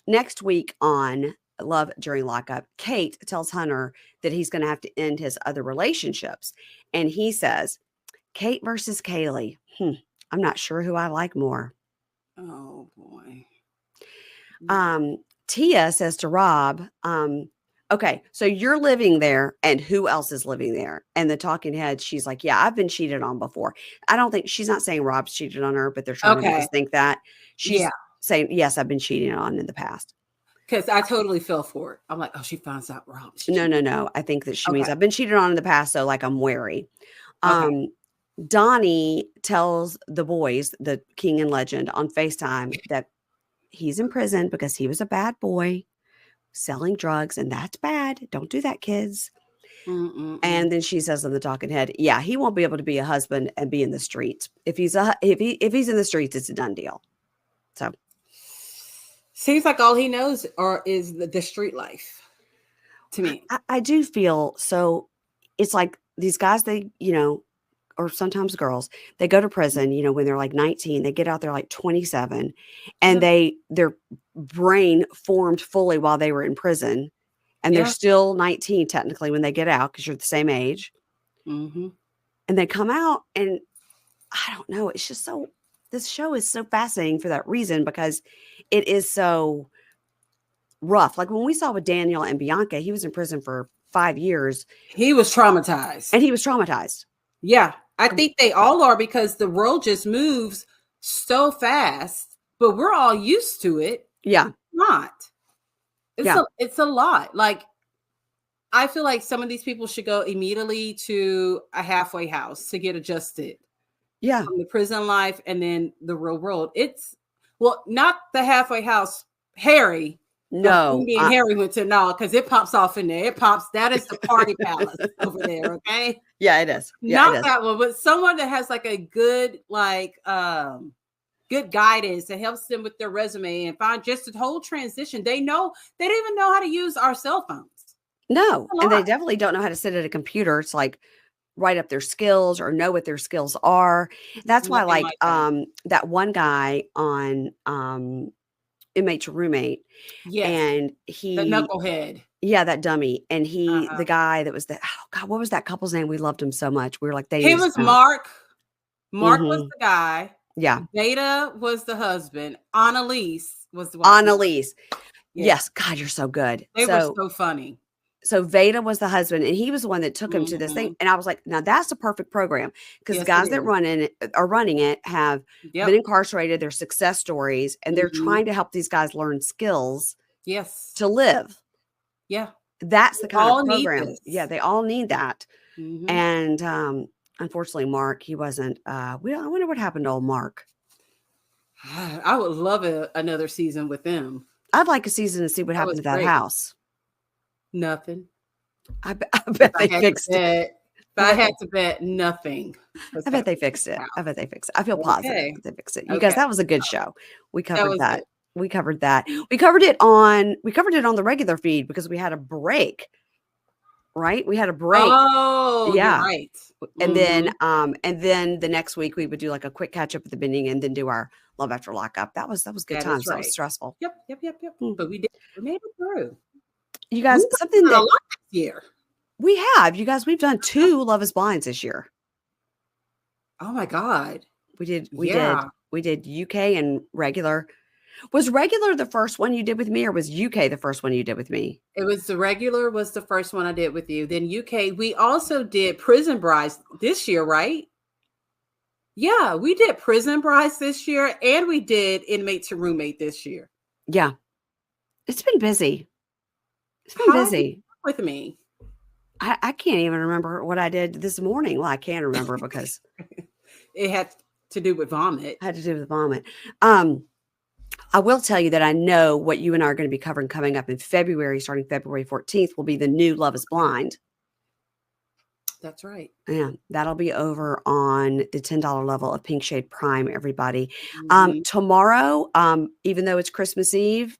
next week on Love During Lockup, Kate tells Hunter that he's going to have to end his other relationships, and he says, "Kate versus Kaleigh. I'm not sure who I like more." Oh boy. Tia says to Rob, okay, so you're living there, and who else is living there? And the talking head, she's like, yeah, I've been cheated on before. I don't think she's not saying Rob's cheated on her, but they're trying to make us think that. She's saying, yes, I've been cheated on in the past. Because I totally fell for it. I'm like, oh, she finds out Rob. No. I think that she means I've been cheated on in the past, so like I'm wary. Donnie tells the boys, the king and legend, on FaceTime that he's in prison because he was a bad boy selling drugs, and that's bad. Don't do that, kids. And then she says on the talking head, yeah, he won't be able to be a husband and be in the streets. If he's in the streets, it's a done deal. So seems like all he knows is the street life to me. I do feel so. It's like these guys, they, or sometimes girls, they go to prison, when they're like 19, they get out there like 27, and their brain formed fully while they were in prison, and they're still 19 technically when they get out, because you're the same age. And they come out, and I don't know, it's just so, this show is so fascinating for that reason, because it is so rough. Like when we saw with Daniel and Bianca, he was in prison for 5 years. He was traumatized. And he was traumatized. Yeah. I think they all are, because the world just moves so fast, but we're all used to it. Yeah. It's a lot. Like, I feel like some of these people should go immediately to a halfway house to get adjusted. Yeah. From the prison life and then the real world. Not the halfway house, Harry. No. Harry went to because it pops off in there. It pops. That is the party palace over there. Okay. Yeah, it is. Yeah, Not that one, but someone that has like a good, good guidance that helps them with their resume and find just the whole transition. They don't even know how to use our cell phones. No. And they definitely don't know how to sit at a computer. It's like write up their skills or know what their skills are. That's why that one guy on Inmate to Roommate. Yes. And the knucklehead. Yeah, that dummy. And the guy that was what was that couple's name? We loved him so much. We were like, he was Mark. Mark was the guy. Yeah. Beta was the husband. Annalise was the one. Annalise. Yes. God, you're so good. They were so funny. So Veda was the husband, and he was the one that took him to this thing. And I was like, now that's a perfect program, because the guys that are running it have been incarcerated. They're success stories, and they're trying to help these guys learn skills to live. Yeah. That's the kind of program. Yeah, they all need that. And unfortunately, Mark, he wasn't. I wonder what happened to old Mark. I would love another season with them. I'd like a season to see what happened to that house. Nothing. I bet they fixed it. If I had to bet, nothing. I bet they fixed it. I feel positive they fixed it. You guys, that was a good show. We covered that. We covered that. We covered it on the regular feed because we had a break. Right? We had a break. Oh, yeah. Right. And then the next week we would do like a quick catch up at the beginning and then do our Love After Lockup. That was good times. That was stressful. Yep. But we made it through. You guys, something that a lot this year. We have. You guys, we've done 2 Love is Blinds this year. Oh my God. We did UK and regular. Was regular the first one you did with me, or was UK the first one you did with me? It was the regular was the first one I did with you. Then UK, we also did Prison Brides this year, right? Yeah, we did Prison Brides this year, and we did Inmate to Roommate this year. Yeah. It's been busy. It's been busy with me. I can't even remember what I did this morning. Well, I can remember because it had to do with vomit. I will tell you that I know what you and I are going to be covering coming up in February, starting February 14th, will be the new Love is Blind. That's right. Yeah, that'll be over on the $10 level of Pink Shade Prime, everybody. Tomorrow, even though it's Christmas Eve,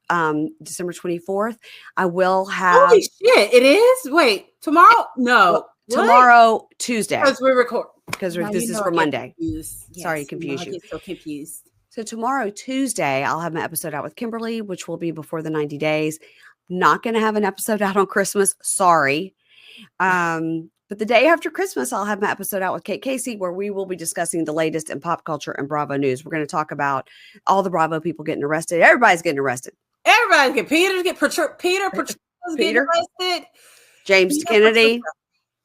December 24th, I will have Holy shit, it is? Wait, tomorrow? No. tomorrow, Tuesday. Because we record. Because Now this you is know for I get Monday. confused. Sorry to Yes, confuse I you. get so confused. So tomorrow, Tuesday, I'll have my episode out with Kimberly, which will be before the 90 days. Not going to have an episode out on Christmas. Sorry. But the day after Christmas, I'll have my episode out with Kate Casey, where we will be discussing the latest in pop culture and Bravo news. We're going to talk about all the Bravo people getting arrested. Everybody's getting arrested. Everybody's getting Peter getting arrested. James Kennedy.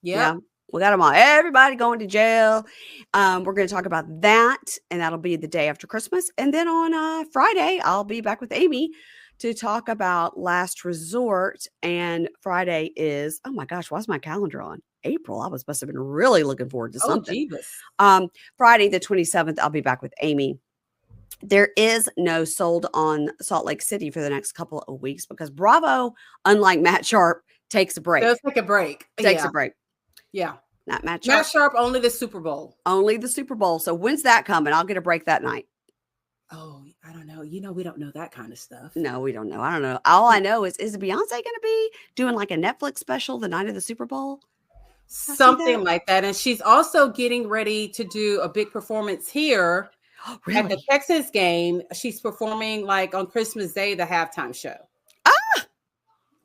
Yeah. We got them all. Everybody going to jail. We're going to talk about that, and that'll be the day after Christmas. And then on Friday, I'll be back with Amy to talk about Last Resort. And Friday is, oh my gosh, why's my calendar on? April. I must have been really looking forward to something. Friday the 27th, I'll be back with Amy. There is no Sold on Salt Lake City for the next couple of weeks because Bravo, unlike Matt Sharp, takes a break. Does take a break. Takes a break. Yeah. Not Matt Sharp. Matt Sharp, only the Super Bowl. Only the Super Bowl. So when's that coming? I'll get a break that night. Oh, I don't know. We don't know that kind of stuff. No, we don't know. I don't know. All I know is Beyonce going to be doing like a Netflix special the night of the Super Bowl? Something like that. And she's also getting ready to do a big performance here at the Texas game. She's performing like on Christmas Day, the halftime show. Ah!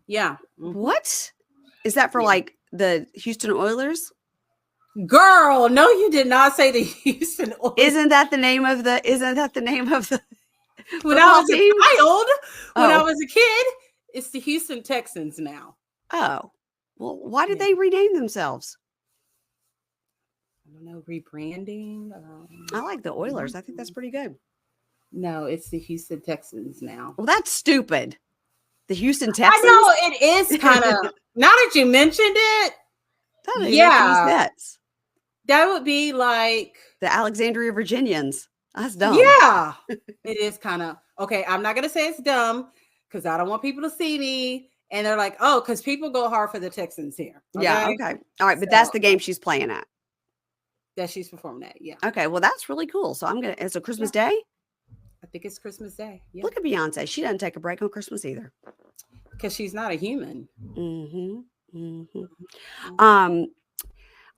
Yeah. What? Is that for like the Houston Oilers? Girl, no, you did not say the Houston Oilers. Isn't that the name of the when I was a child, when I was a kid, it's the Houston Texans now. Oh. Well, why did they rename themselves? I don't know, rebranding. I like the Oilers. I think that's pretty good. No, it's the Houston Texans now. Well, that's stupid. The Houston Texans? I know, it is kind of, now that you mentioned it, that would be like the Alexandria Virginians. That's dumb. Yeah, it is kind of, okay, I'm not going to say it's dumb because I don't want people to see me. And they're like, oh, because people go hard for the Texans here. Okay? Yeah, okay. All right, but that's the game she's playing at. That she's performing at, yeah. Okay, well, that's really cool. So it's a Christmas Day? I think it's Christmas Day. Yeah. Look at Beyonce. She doesn't take a break on Christmas either. Because she's not a human.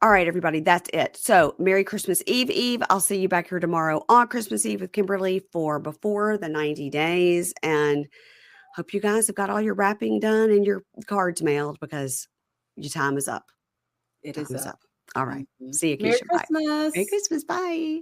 All right, everybody, that's it. So Merry Christmas Eve. I'll see you back here tomorrow on Christmas Eve with Kimberly for Before the 90 Days. And hope you guys have got all your wrapping done and your cards mailed because your time is up. It is up. All right. See you, Keisha. Merry Christmas. Merry Christmas. Bye.